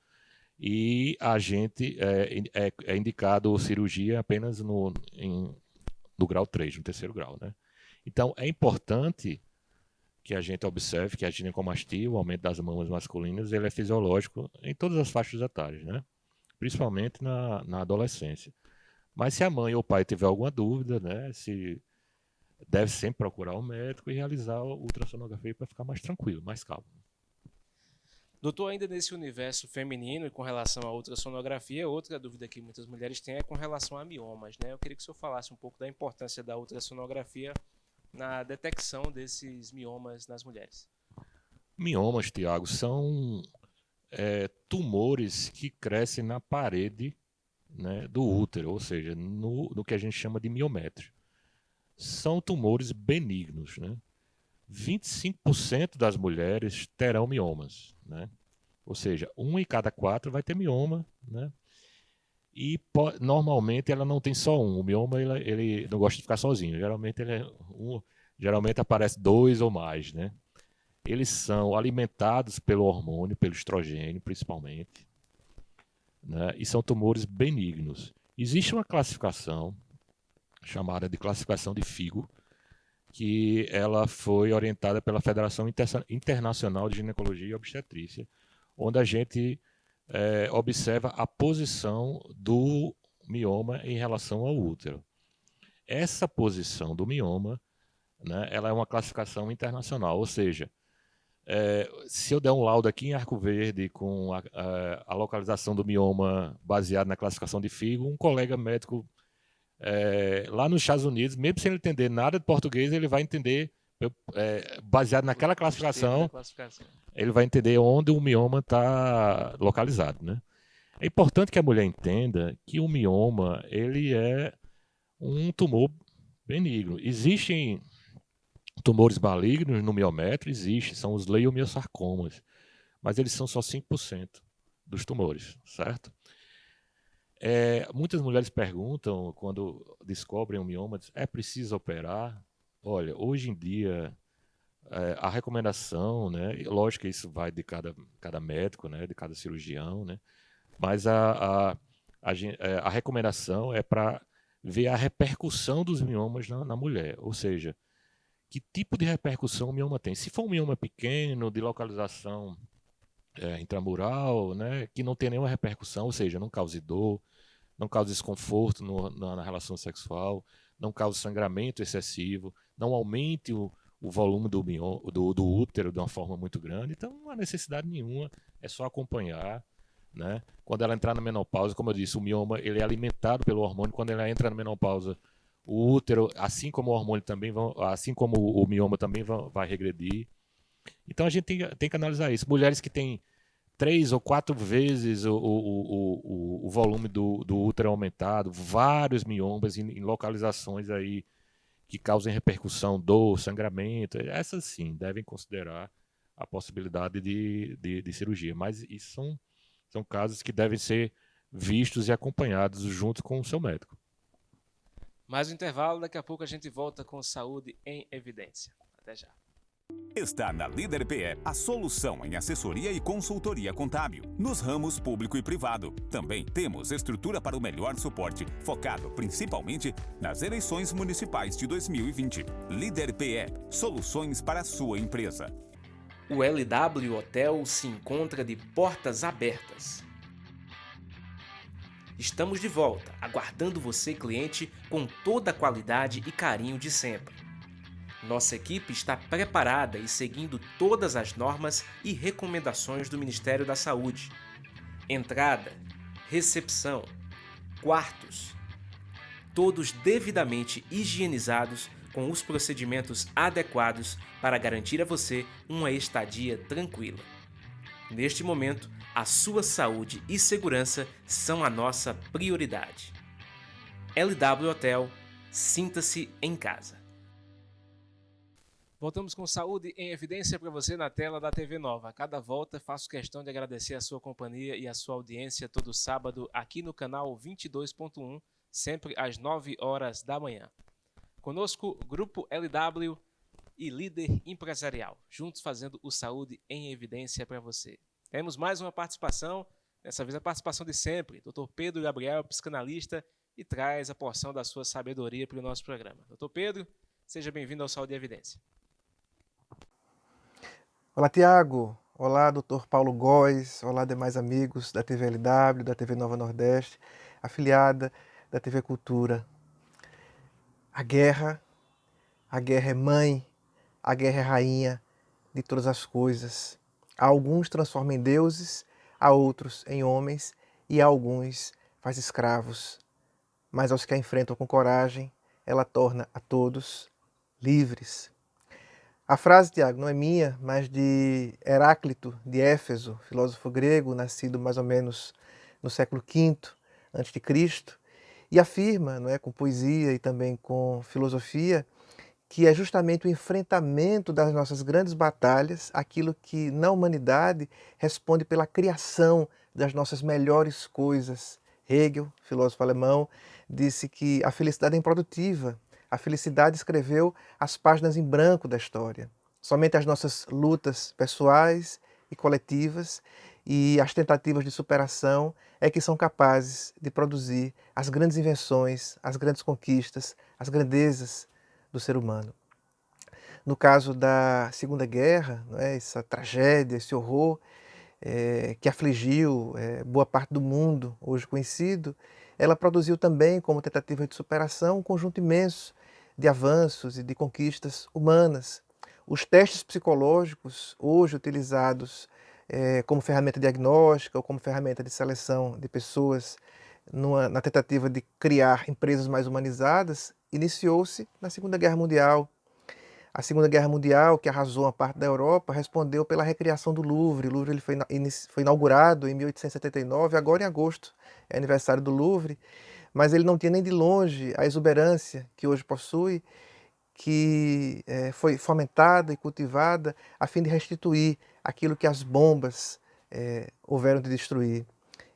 e a gente é indicado cirurgia apenas no grau 3, no terceiro grau, né? Então, é importante que a gente observe que a ginecomastia, o aumento das mamas masculinas, ele é fisiológico em todas as faixas etárias, né? Principalmente na adolescência. Mas se a mãe ou o pai tiver alguma dúvida, né, deve sempre procurar um médico e realizar a ultrassonografia para ficar mais tranquilo, mais calmo. Doutor, ainda nesse universo feminino e com relação à ultrassonografia, outra dúvida que muitas mulheres têm é com relação a miomas, né? Eu queria que o senhor falasse um pouco da importância da ultrassonografia na detecção desses miomas nas mulheres. Miomas, Tiago, são tumores que crescem na parede, né, do útero, ou seja, no que a gente chama de miométrio. São tumores benignos, né? 25% das mulheres terão miomas, né? Ou seja, 1 em cada 4 vai ter mioma, né? E normalmente ela não tem só um. O mioma ele não gosta de ficar sozinho. Geralmente aparece 2 ou mais, né? Eles são alimentados pelo hormônio, pelo estrogênio, principalmente, né? E são tumores benignos. Existe uma classificação chamada de classificação de Figo, que ela foi orientada pela Federação Internacional de Ginecologia e Obstetrícia, onde a gente observa a posição do mioma em relação ao útero. Essa posição do mioma, né, ela é uma classificação internacional, ou seja, se eu der um laudo aqui em Arco Verde com a localização do mioma baseado na classificação de Figo, um colega médico lá nos Estados Unidos, mesmo sem ele entender nada de português, ele vai entender, baseado naquela classificação, ele vai entender onde o mioma está localizado, né? É importante que a mulher entenda que o mioma ele é um tumor benigno. Existem tumores malignos no miométrio, são os leiomiosarcomas, mas eles são só 5% dos tumores, certo? Muitas mulheres perguntam, quando descobrem um mioma, é preciso operar? Olha, hoje em dia, a recomendação, né, lógico que isso vai de cada médico, né, de cada cirurgião, né, mas a recomendação é para ver a repercussão dos miomas na mulher, ou seja, que tipo de repercussão o mioma tem. Se for um mioma pequeno, de localização intramural, né, que não tem nenhuma repercussão, ou seja, não cause dor, não cause desconforto na relação sexual, não cause sangramento excessivo, não aumente o volume do útero de uma forma muito grande, então não há necessidade nenhuma, é só acompanhar, né? Quando ela entrar na menopausa, como eu disse, o mioma ele é alimentado pelo hormônio, quando ela entra na menopausa, o útero, assim como o hormônio também, assim como o mioma também vai regredir. Então a gente tem que analisar isso. Mulheres que têm 3 ou 4 vezes o volume do útero aumentado, vários miomas em localizações aí que causem repercussão, dor, sangramento, essas sim devem considerar a possibilidade de cirurgia. Mas isso são casos que devem ser vistos e acompanhados junto com o seu médico. Mais um intervalo, daqui a pouco a gente volta com Saúde em Evidência. Até já. Está na Líder PE a solução em assessoria e consultoria contábil, nos ramos público e privado. Também temos estrutura para o melhor suporte, focado principalmente nas eleições municipais de 2020. Líder PE, soluções para a sua empresa. O LW Hotel se encontra de portas abertas. Estamos de volta, aguardando você, cliente, com toda a qualidade e carinho de sempre. Nossa equipe está preparada e seguindo todas as normas e recomendações do Ministério da Saúde. Entrada, recepção, quartos, todos devidamente higienizados com os procedimentos adequados para garantir a você uma estadia tranquila. Neste momento, a sua saúde e segurança são a nossa prioridade. LW Hotel, sinta-se em casa. Voltamos com Saúde em Evidência para você na tela da TV Nova. A cada volta faço questão de agradecer a sua companhia e a sua audiência todo sábado aqui no canal 22.1, sempre às 9 horas da manhã. Conosco, Grupo LW e Líder Empresarial, juntos fazendo o Saúde em Evidência para você. Temos mais uma participação, dessa vez a participação de sempre, Dr. Pedro Gabriel, psicanalista, e traz a porção da sua sabedoria para o nosso programa. Dr. Pedro, seja bem-vindo ao Saúde em Evidência. Olá, Tiago. Olá, Dr. Paulo Góes. Olá, demais amigos da TV LW, da TV Nova Nordeste, afiliada da TV Cultura. A guerra é mãe, a guerra é rainha de todas as coisas. A alguns transforma em deuses, a outros em homens e a alguns faz escravos. Mas aos que a enfrentam com coragem, ela torna a todos livres. A frase, Tiago, não é minha, mas de Heráclito de Éfeso, filósofo grego, nascido mais ou menos no século V a.C., e afirma, não é, com poesia e também com filosofia, que é justamente o enfrentamento das nossas grandes batalhas, aquilo que na humanidade responde pela criação das nossas melhores coisas. Hegel, filósofo alemão, disse que a felicidade é improdutiva. A felicidade escreveu as páginas em branco da história. Somente as nossas lutas pessoais e coletivas e as tentativas de superação é que são capazes de produzir as grandes invenções, as grandes conquistas, as grandezas do ser humano. No caso da Segunda Guerra, essa tragédia, esse horror que afligiu boa parte do mundo hoje conhecido, ela produziu também, como tentativa de superação, um conjunto imenso de avanços e de conquistas humanas. Os testes psicológicos, hoje utilizados como ferramenta diagnóstica ou como ferramenta de seleção de pessoas na tentativa de criar empresas mais humanizadas, iniciou-se na Segunda Guerra Mundial. A Segunda Guerra Mundial, que arrasou uma parte da Europa, respondeu pela recriação do Louvre. O Louvre ele foi inaugurado em 1879, agora em agosto é aniversário do Louvre, mas ele não tinha nem de longe a exuberância que hoje possui, que foi fomentada e cultivada a fim de restituir aquilo que as bombas houveram de destruir.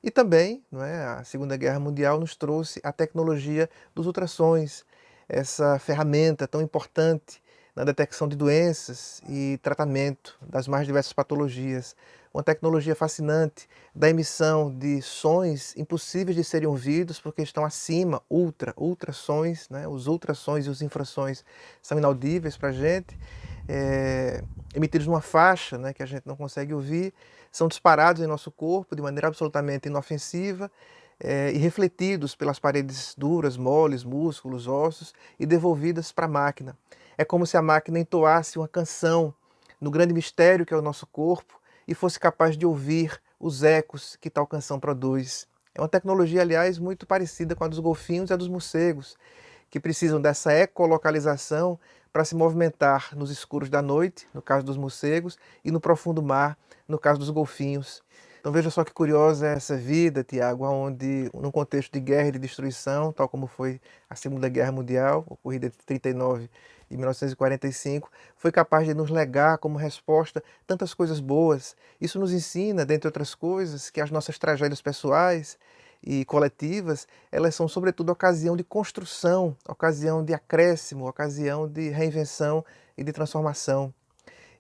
E também, a Segunda Guerra Mundial nos trouxe a tecnologia dos ultrassons, essa ferramenta tão importante na detecção de doenças e tratamento das mais diversas patologias. Uma tecnologia fascinante da emissão de sons impossíveis de serem ouvidos porque estão acima, ultrassons, né? Os ultrassons e os infrassons são inaudíveis para a gente, emitidos numa faixa, né, que a gente não consegue ouvir, são disparados em nosso corpo de maneira absolutamente inofensiva, e refletidos pelas paredes duras, moles, músculos, ossos e devolvidas para a máquina. É como se a máquina entoasse uma canção no grande mistério que é o nosso corpo e fosse capaz de ouvir os ecos que tal canção produz. É uma tecnologia, aliás, muito parecida com a dos golfinhos e a dos morcegos, que precisam dessa ecolocalização para se movimentar nos escuros da noite, no caso dos morcegos, e no profundo mar, no caso dos golfinhos. Então veja só que curiosa é essa vida, Tiago, onde, num contexto de guerra e de destruição, tal como foi a Segunda Guerra Mundial, ocorrida entre 1939 e 1945, foi capaz de nos legar como resposta tantas coisas boas. Isso nos ensina, dentre outras coisas, que as nossas tragédias pessoais e coletivas, elas são sobretudo ocasião de construção, ocasião de acréscimo, ocasião de reinvenção e de transformação.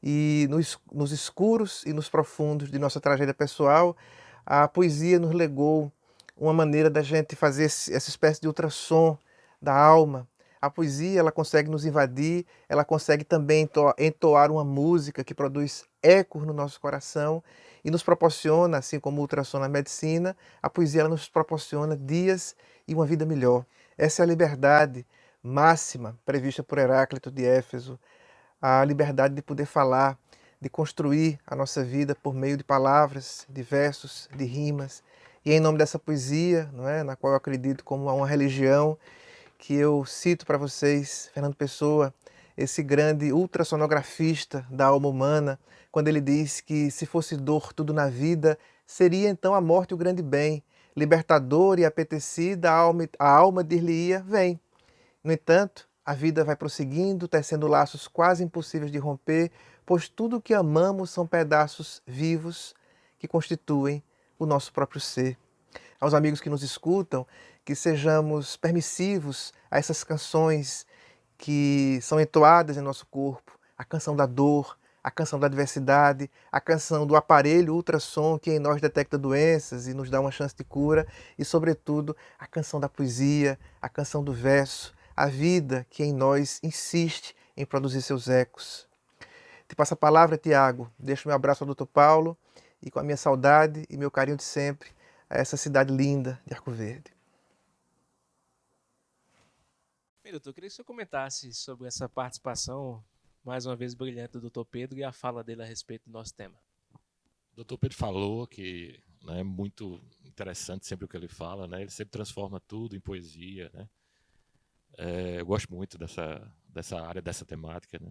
E nos escuros e nos profundos de nossa tragédia pessoal, a poesia nos legou uma maneira da gente fazer essa espécie de ultrassom da alma. A poesia, ela consegue nos invadir, ela consegue também entoar uma música que produz ecos no nosso coração e nos proporciona, assim como o ultrassom na medicina, a poesia ela nos proporciona dias e uma vida melhor. Essa é a liberdade máxima prevista por Heráclito de Éfeso, a liberdade de poder falar, de construir a nossa vida por meio de palavras, de versos, de rimas. E em nome dessa poesia, não é, na qual eu acredito como uma religião, que eu cito para vocês, Fernando Pessoa, esse grande ultrassonografista da alma humana, quando ele diz que se fosse dor tudo na vida, seria então a morte o grande bem. Libertador e apetecida, a alma dir-lhe-ia, vem. No entanto, a vida vai prosseguindo, tecendo laços quase impossíveis de romper, pois tudo o que amamos são pedaços vivos que constituem o nosso próprio ser. Aos amigos que nos escutam, que sejamos permissivos a essas canções que são entoadas em nosso corpo, a canção da dor, a canção da adversidade, a canção do aparelho ultrassom que em nós detecta doenças e nos dá uma chance de cura, e, sobretudo, a canção da poesia, a canção do verso, a vida que em nós insiste em produzir seus ecos. Te passo a palavra, Tiago. Deixo meu abraço ao Dr. Paulo e com a minha saudade e meu carinho de sempre a essa cidade linda de Arco Verde. Bem, doutor, eu queria que o senhor comentasse sobre essa participação, mais uma vez brilhante, do Dr. Pedro e a fala dele a respeito do nosso tema. O Dr. Pedro falou que, né, é muito interessante sempre o que ele fala, né? Ele sempre transforma tudo em poesia, né? Eu gosto muito dessa área, dessa temática, né?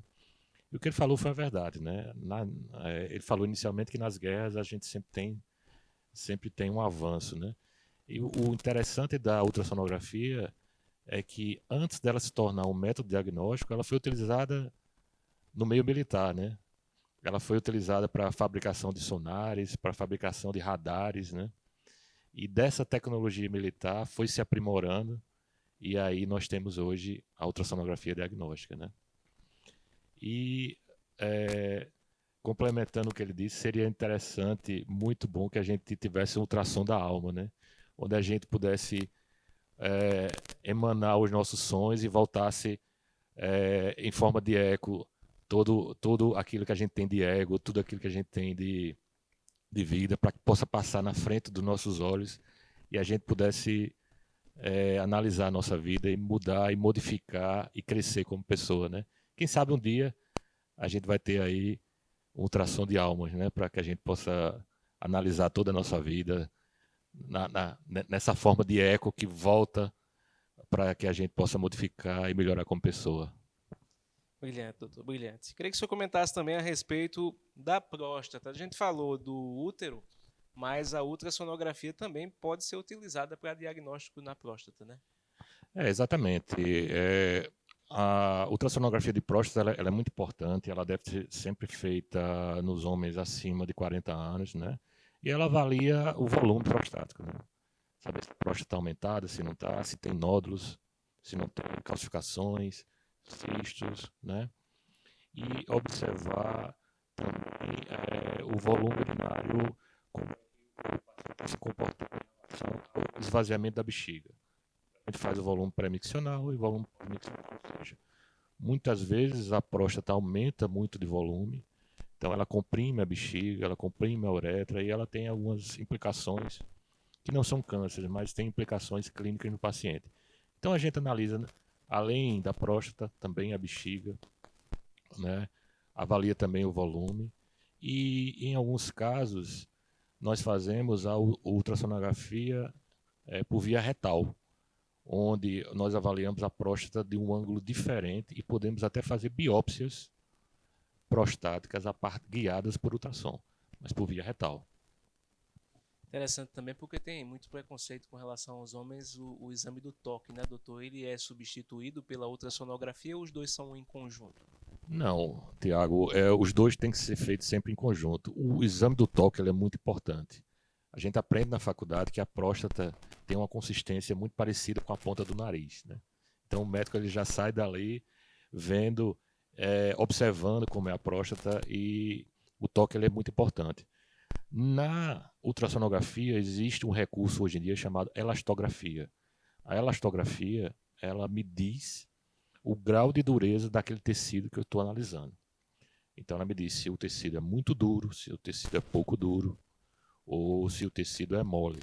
E o que ele falou foi a verdade, né? Ele falou inicialmente que nas guerras a gente sempre tem um avanço, né? E o interessante da ultrassonografia é que antes dela se tornar um método diagnóstico, ela foi utilizada no meio militar, né? Ela foi utilizada para a fabricação de sonares, para a fabricação de radares, né? E dessa tecnologia militar foi se aprimorando, e aí nós temos hoje a ultrassonografia diagnóstica, né? E complementando o que ele disse, seria interessante, muito bom que a gente tivesse um ultrassom da alma, né? Onde a gente pudesse emanar os nossos sons e voltasse em forma de eco todo aquilo que a gente tem de ego, tudo aquilo que a gente tem de vida, para que possa passar na frente dos nossos olhos e a gente pudesse analisar a nossa vida e mudar e modificar e crescer como pessoa, né? Quem sabe um dia a gente vai ter aí um ultrassom de almas, né? Para que a gente possa analisar toda a nossa vida nessa forma de eco que volta para que a gente possa modificar e melhorar como pessoa. Brilhante, doutor, brilhante. Queria que o senhor comentasse também a respeito da próstata. A gente falou do útero, mas a ultrassonografia também pode ser utilizada para diagnóstico na próstata, né? Exatamente. A ultrassonografia de próstata ela é muito importante, ela deve ser sempre feita nos homens acima de 40 anos, né? E ela avalia o volume prostático, né? Saber se a próstata está aumentada, se não está, se tem nódulos, se não tem calcificações, cistos, né? e observar também o volume urinário, como o paciente se comporta em relação ao esvaziamento da bexiga. A gente faz o volume pré-miccional e o volume pós-miccional, ou seja, muitas vezes a próstata aumenta muito de volume, então ela comprime a bexiga, ela comprime a uretra e ela tem algumas implicações que não são cânceres, mas tem implicações clínicas no paciente. Então a gente analisa, né, além da próstata, também a bexiga, né, avalia também o volume e em alguns casos nós fazemos a ultrassonografia por via retal, onde nós avaliamos a próstata de um ângulo diferente e podemos até fazer biópsias prostáticas guiadas por ultrassom, mas por via retal. Interessante também porque tem muito preconceito com relação aos homens o exame do toque, né, doutor? Ele é substituído pela ultrassonografia ou os dois são em conjunto? Não, Tiago, os dois têm que ser feitos sempre em conjunto. O exame do toque ele é muito importante. A gente aprende na faculdade que a próstata tem uma consistência muito parecida com a ponta do nariz, né? Então o médico ele já sai dali vendo, observando como é a próstata e o toque ele é muito importante. Na ultrassonografia existe um recurso hoje em dia chamado elastografia. A elastografia ela me diz o grau de dureza daquele tecido que eu estou analisando. Então ela me diz se o tecido é muito duro, se o tecido é pouco duro, ou se o tecido é mole.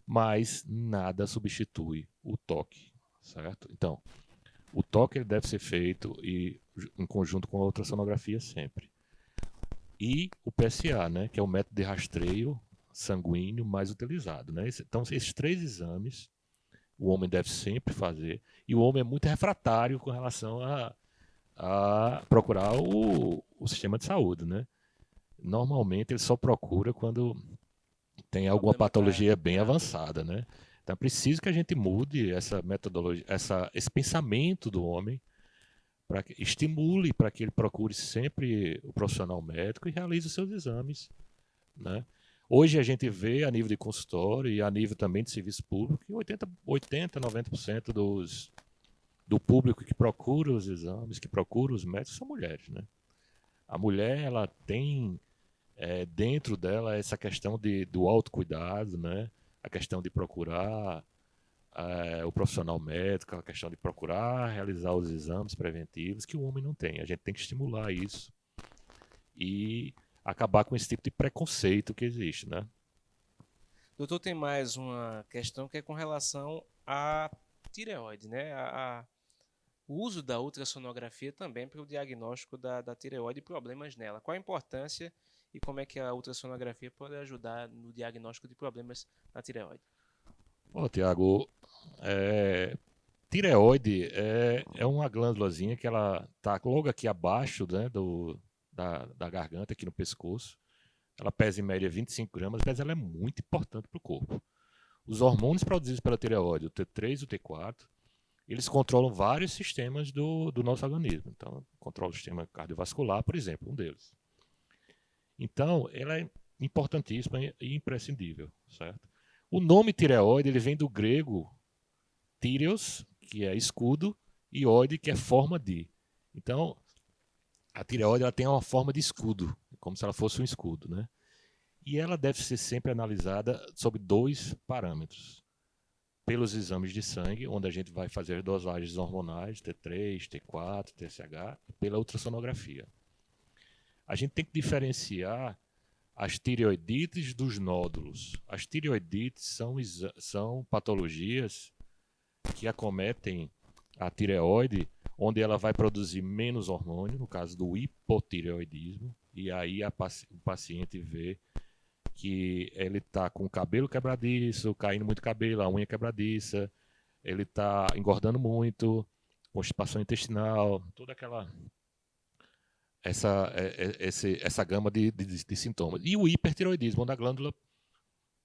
Mas nada substitui o toque, certo? Então, o toque ele deve ser feito em conjunto com a ultrassonografia sempre. E o PSA, né, que é o método de rastreio sanguíneo mais utilizado, né? Então, esses 3 exames o homem deve sempre fazer, e o homem é muito refratário com relação a procurar o sistema de saúde, né? Normalmente ele só procura quando tem alguma patologia bem avançada, né? Então é preciso que a gente mude essa metodologia, esse pensamento do homem, para que estimule para que ele procure sempre o profissional médico e realize os seus exames, né? Hoje a gente vê a nível de consultório e a nível também de serviço público que 90% do público que procura os exames, que procura os médicos, são mulheres, né? A mulher ela tem dentro dela essa questão do autocuidado, né? A questão de procurar o profissional médico, a questão de procurar realizar os exames preventivos que o homem não tem. A gente tem que estimular isso e acabar com esse tipo de preconceito que existe, né? Doutor, tem mais uma questão que é com relação à tireoide, né? O uso da ultrassonografia também para o diagnóstico da tireoide e problemas nela. Qual a importância e como é que a ultrassonografia pode ajudar no diagnóstico de problemas na tireoide? Tiago, tireoide é uma glândulazinha que ela está logo aqui abaixo, né, da garganta, aqui no pescoço. Ela pesa em média 25 gramas, mas ela é muito importante para o corpo. Os hormônios produzidos pela tireoide, o T3 e o T4, eles controlam vários sistemas do nosso organismo. Então, controla o sistema cardiovascular, por exemplo, um deles. Então, ela é importantíssima e imprescindível, certo? O nome tireoide ele vem do grego tíreos, que é escudo, e oide, que é forma de. Então, a tireoide ela tem uma forma de escudo, como se ela fosse um escudo, né? E ela deve ser sempre analisada sob 2 parâmetros. Pelos exames de sangue, onde a gente vai fazer dosagens hormonais, T3, T4, TSH, e pela ultrassonografia. A gente tem que diferenciar as tireoidites dos nódulos. As tireoidites são patologias que acometem a tireoide, onde ela vai produzir menos hormônio, no caso do hipotireoidismo, e aí o paciente vê que ele está com o cabelo quebradiço, caindo muito cabelo, a unha quebradiça, ele está engordando muito, constipação intestinal, toda essa gama de sintomas. E o hipertireoidismo, onde a glândula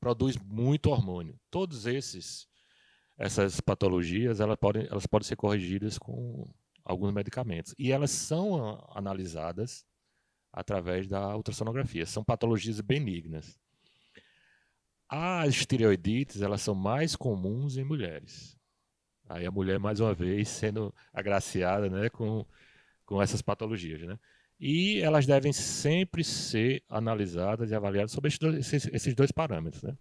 produz muito hormônio. Todas essas patologias elas podem ser corrigidas com alguns medicamentos. E elas são analisadas através da ultrassonografia. São patologias benignas. As tireoidites elas são mais comuns em mulheres. Aí a mulher, mais uma vez, sendo agraciada, né, com com essas patologias, né? E elas devem sempre ser analisadas e avaliadas sobre esses dois parâmetros, né?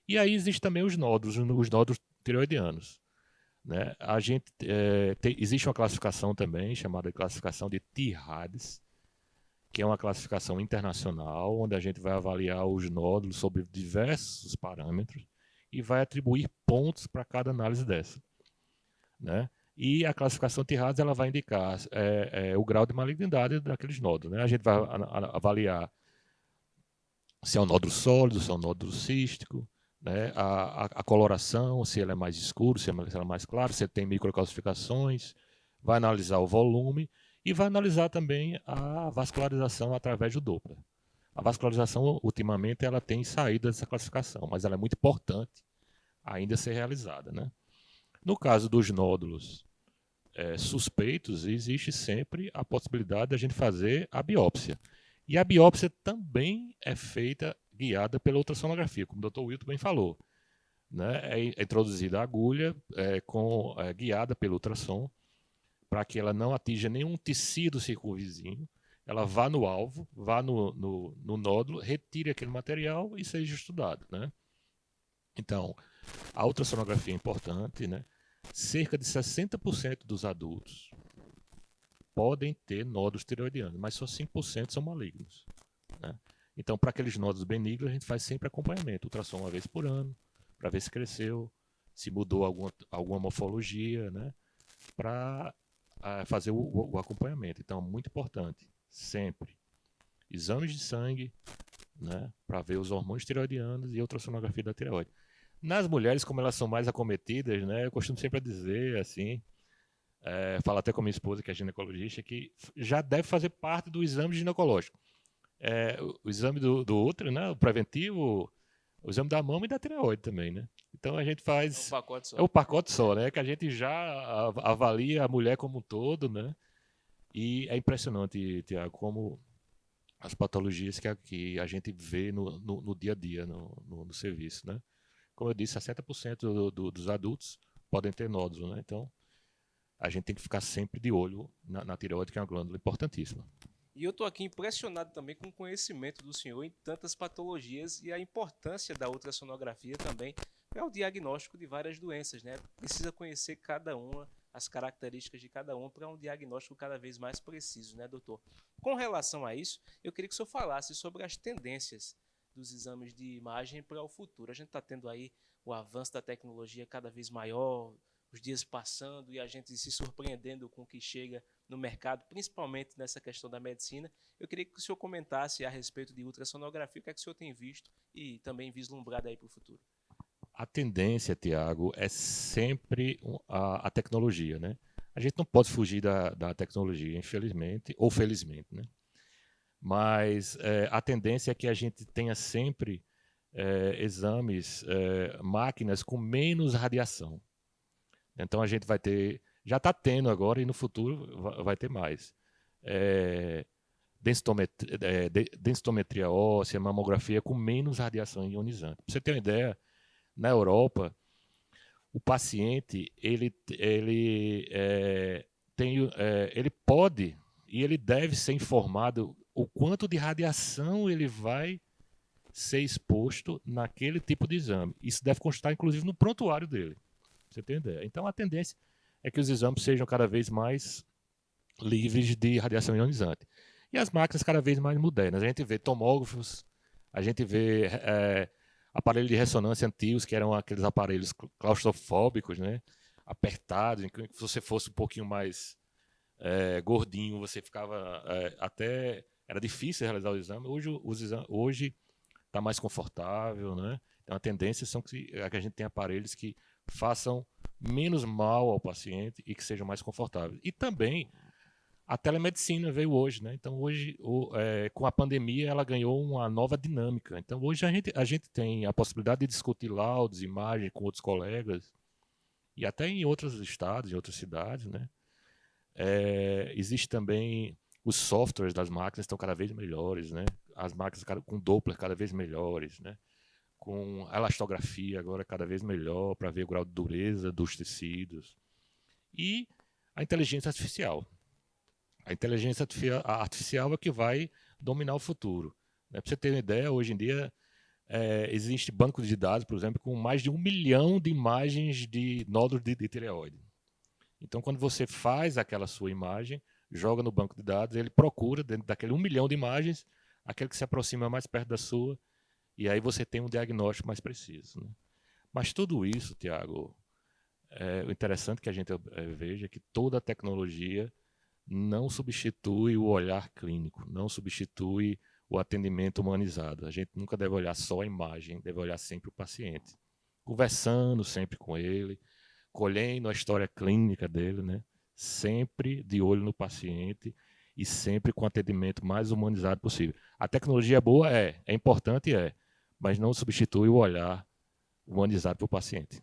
E aí existem também os nódulos tireoidianos, né? Existe uma classificação também, chamada de classificação de TIRADS, que é uma classificação internacional, onde a gente vai avaliar os nódulos sobre diversos parâmetros e vai atribuir pontos para cada análise dessa, né? E a classificação TIRADS ela vai indicar o grau de malignidade daqueles nódulos, né? A gente vai avaliar se é um nódulo sólido, se é um nódulo cístico, né? A coloração, se ele é mais escuro, se ele é mais claro, se ele tem microcalcificações, vai analisar o volume e vai analisar também a vascularização através do Doppler. A vascularização, ultimamente, ela tem saído dessa classificação, mas ela é muito importante ainda ser realizada, né? No caso dos nódulos suspeitos, existe sempre a possibilidade de a gente fazer a biópsia. E a biópsia também é feita guiada pela ultrassonografia, como o Dr. Wilton bem falou, né? É introduzida a agulha guiada pelo ultrassom, para que ela não atinja nenhum tecido circunvizinho, ela vá no alvo, vá no nódulo, retire aquele material e seja estudado, né? Então, a ultrassonografia é importante, né? Cerca de 60% dos adultos podem ter nódulos tireoidianos, mas só 5% são malignos, né? Então, para aqueles nódulos benignos, a gente faz sempre acompanhamento, ultrassom uma vez por ano, para ver se cresceu, se mudou alguma morfologia, né? Para fazer o acompanhamento. Então, muito importante, sempre, exames de sangue, né? Para ver os hormônios tireoidianos e ultrassonografia da tireoide. Nas mulheres, como elas são mais acometidas, né? Eu costumo sempre dizer, assim, falo até com a minha esposa, que é ginecologista, que já deve fazer parte do exame ginecológico. O exame do útero, né? O preventivo, o exame da mama e da tireoide também, né? Então a gente faz... É um pacote só. É o pacote só, né? Que a gente já avalia a mulher como um todo, né? E é impressionante, Tiago, como as patologias que a gente vê no dia a dia, no serviço, né? Como eu disse, 60% dos adultos podem ter nódulos, né? Então, a gente tem que ficar sempre de olho na tireoide, que é uma glândula importantíssima. E eu estou aqui impressionado também com o conhecimento do senhor em tantas patologias e a importância da ultrassonografia também para o diagnóstico de várias doenças, né? Precisa conhecer cada uma, as características de cada uma para um diagnóstico cada vez mais preciso, né, doutor? Com relação a isso, eu queria que o senhor falasse sobre as tendências dos exames de imagem para o futuro. A gente está tendo aí o avanço da tecnologia cada vez maior, os dias passando e a gente se surpreendendo com o que chega no mercado, principalmente nessa questão da medicina. Eu queria que o senhor comentasse a respeito de ultrassonografia, o que é que o senhor tem visto e também vislumbrado aí para o futuro. A tendência, Tiago, é sempre a tecnologia, né? A gente não pode fugir da tecnologia, infelizmente, ou felizmente, né? Mas a tendência é que a gente tenha sempre exames, máquinas com menos radiação. Então a gente vai ter, já está tendo agora e no futuro vai ter mais. Densitometria óssea, mamografia com menos radiação ionizante. Para você ter uma ideia, na Europa, o paciente ele pode e ele deve ser informado o quanto de radiação ele vai ser exposto naquele tipo de exame. Isso deve constar, inclusive, no prontuário dele. Você tem ideia? Então, a tendência é que os exames sejam cada vez mais livres de radiação ionizante. E as máquinas cada vez mais modernas. A gente vê tomógrafos, a gente vê aparelhos de ressonância antigos, que eram aqueles aparelhos claustrofóbicos, né? Apertados, em que se você fosse um pouquinho mais gordinho, você ficava era difícil realizar o exame. Hoje está mais confortável, né? Então a tendência é que a gente tenha aparelhos que façam menos mal ao paciente e que sejam mais confortáveis. E também a telemedicina veio hoje, né? Então hoje, com a pandemia, ela ganhou uma nova dinâmica. Então hoje a gente tem a possibilidade de discutir laudos, imagens com outros colegas e até em outros estados, em outras cidades, né? Existe também os softwares das máquinas estão cada vez melhores, né? As máquinas com Doppler cada vez melhores, né? Com elastografia agora cada vez melhor para ver o grau de dureza dos tecidos. E a inteligência artificial, A inteligência artificial é que vai dominar o futuro. Para você ter uma ideia, hoje em dia existe banco de dados, por exemplo, com mais de 1 milhão de imagens de nódulos de tireoide. Então, quando você faz aquela sua imagem, joga no banco de dados, ele procura, dentro daquele 1 milhão de imagens, aquele que se aproxima mais perto da sua, e aí você tem um diagnóstico mais preciso. Né? Mas tudo isso, Tiago, o interessante que a gente veja é que toda a tecnologia não substitui o olhar clínico, não substitui o atendimento humanizado. A gente nunca deve olhar só a imagem, deve olhar sempre o paciente. Conversando sempre com ele, colhendo a história clínica dele, né? Sempre de olho no paciente e sempre com o atendimento mais humanizado possível. A tecnologia é boa? É importante? Mas não substitui o olhar humanizado para o paciente.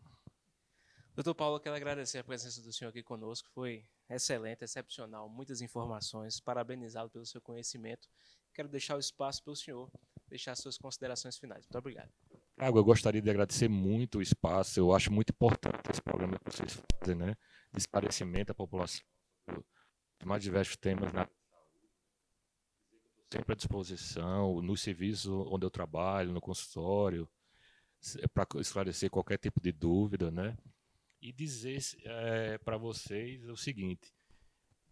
Doutor Paulo, eu quero agradecer a presença do senhor aqui conosco, foi excelente, excepcional, muitas informações, parabenizá-lo pelo seu conhecimento. Quero deixar o espaço para o senhor deixar suas considerações finais. Muito obrigado. Tiago, eu gostaria de agradecer muito o espaço, eu acho muito importante esse programa que vocês fazem, né? De esclarecimento da população, de mais diversos temas, né? Sempre à disposição, no serviço onde eu trabalho, no consultório, para esclarecer qualquer tipo de dúvida, né? E dizer para vocês o seguinte,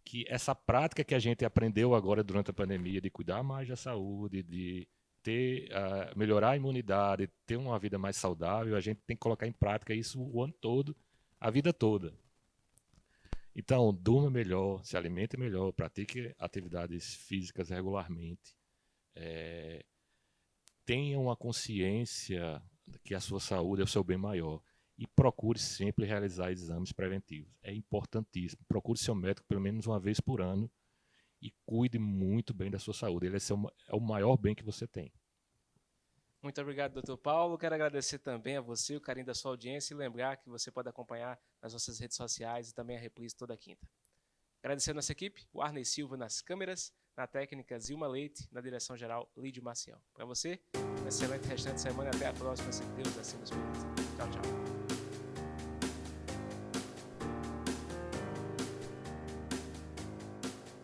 que essa prática que a gente aprendeu agora durante a pandemia, de cuidar mais da saúde, de melhorar a imunidade, ter uma vida mais saudável, a gente tem que colocar em prática isso o ano todo, a vida toda. Então, durma melhor, se alimente melhor, pratique atividades físicas regularmente, tenha uma consciência que a sua saúde é o seu bem maior e procure sempre realizar exames preventivos. É importantíssimo. Procure seu médico pelo menos uma vez por ano e cuide muito bem da sua saúde. Ele é o maior bem que você tem. Muito obrigado, doutor Paulo. Quero agradecer também a você, o carinho da sua audiência, e lembrar que você pode acompanhar nas nossas redes sociais e também a reprise toda quinta. Agradecer a nossa equipe, o Arney Silva nas câmeras, na técnica Zilma Leite, na direção-geral Lídio Maciel. Para você, um excelente restante de semana e até a próxima, se Deus assim nos permite. Tchau, tchau.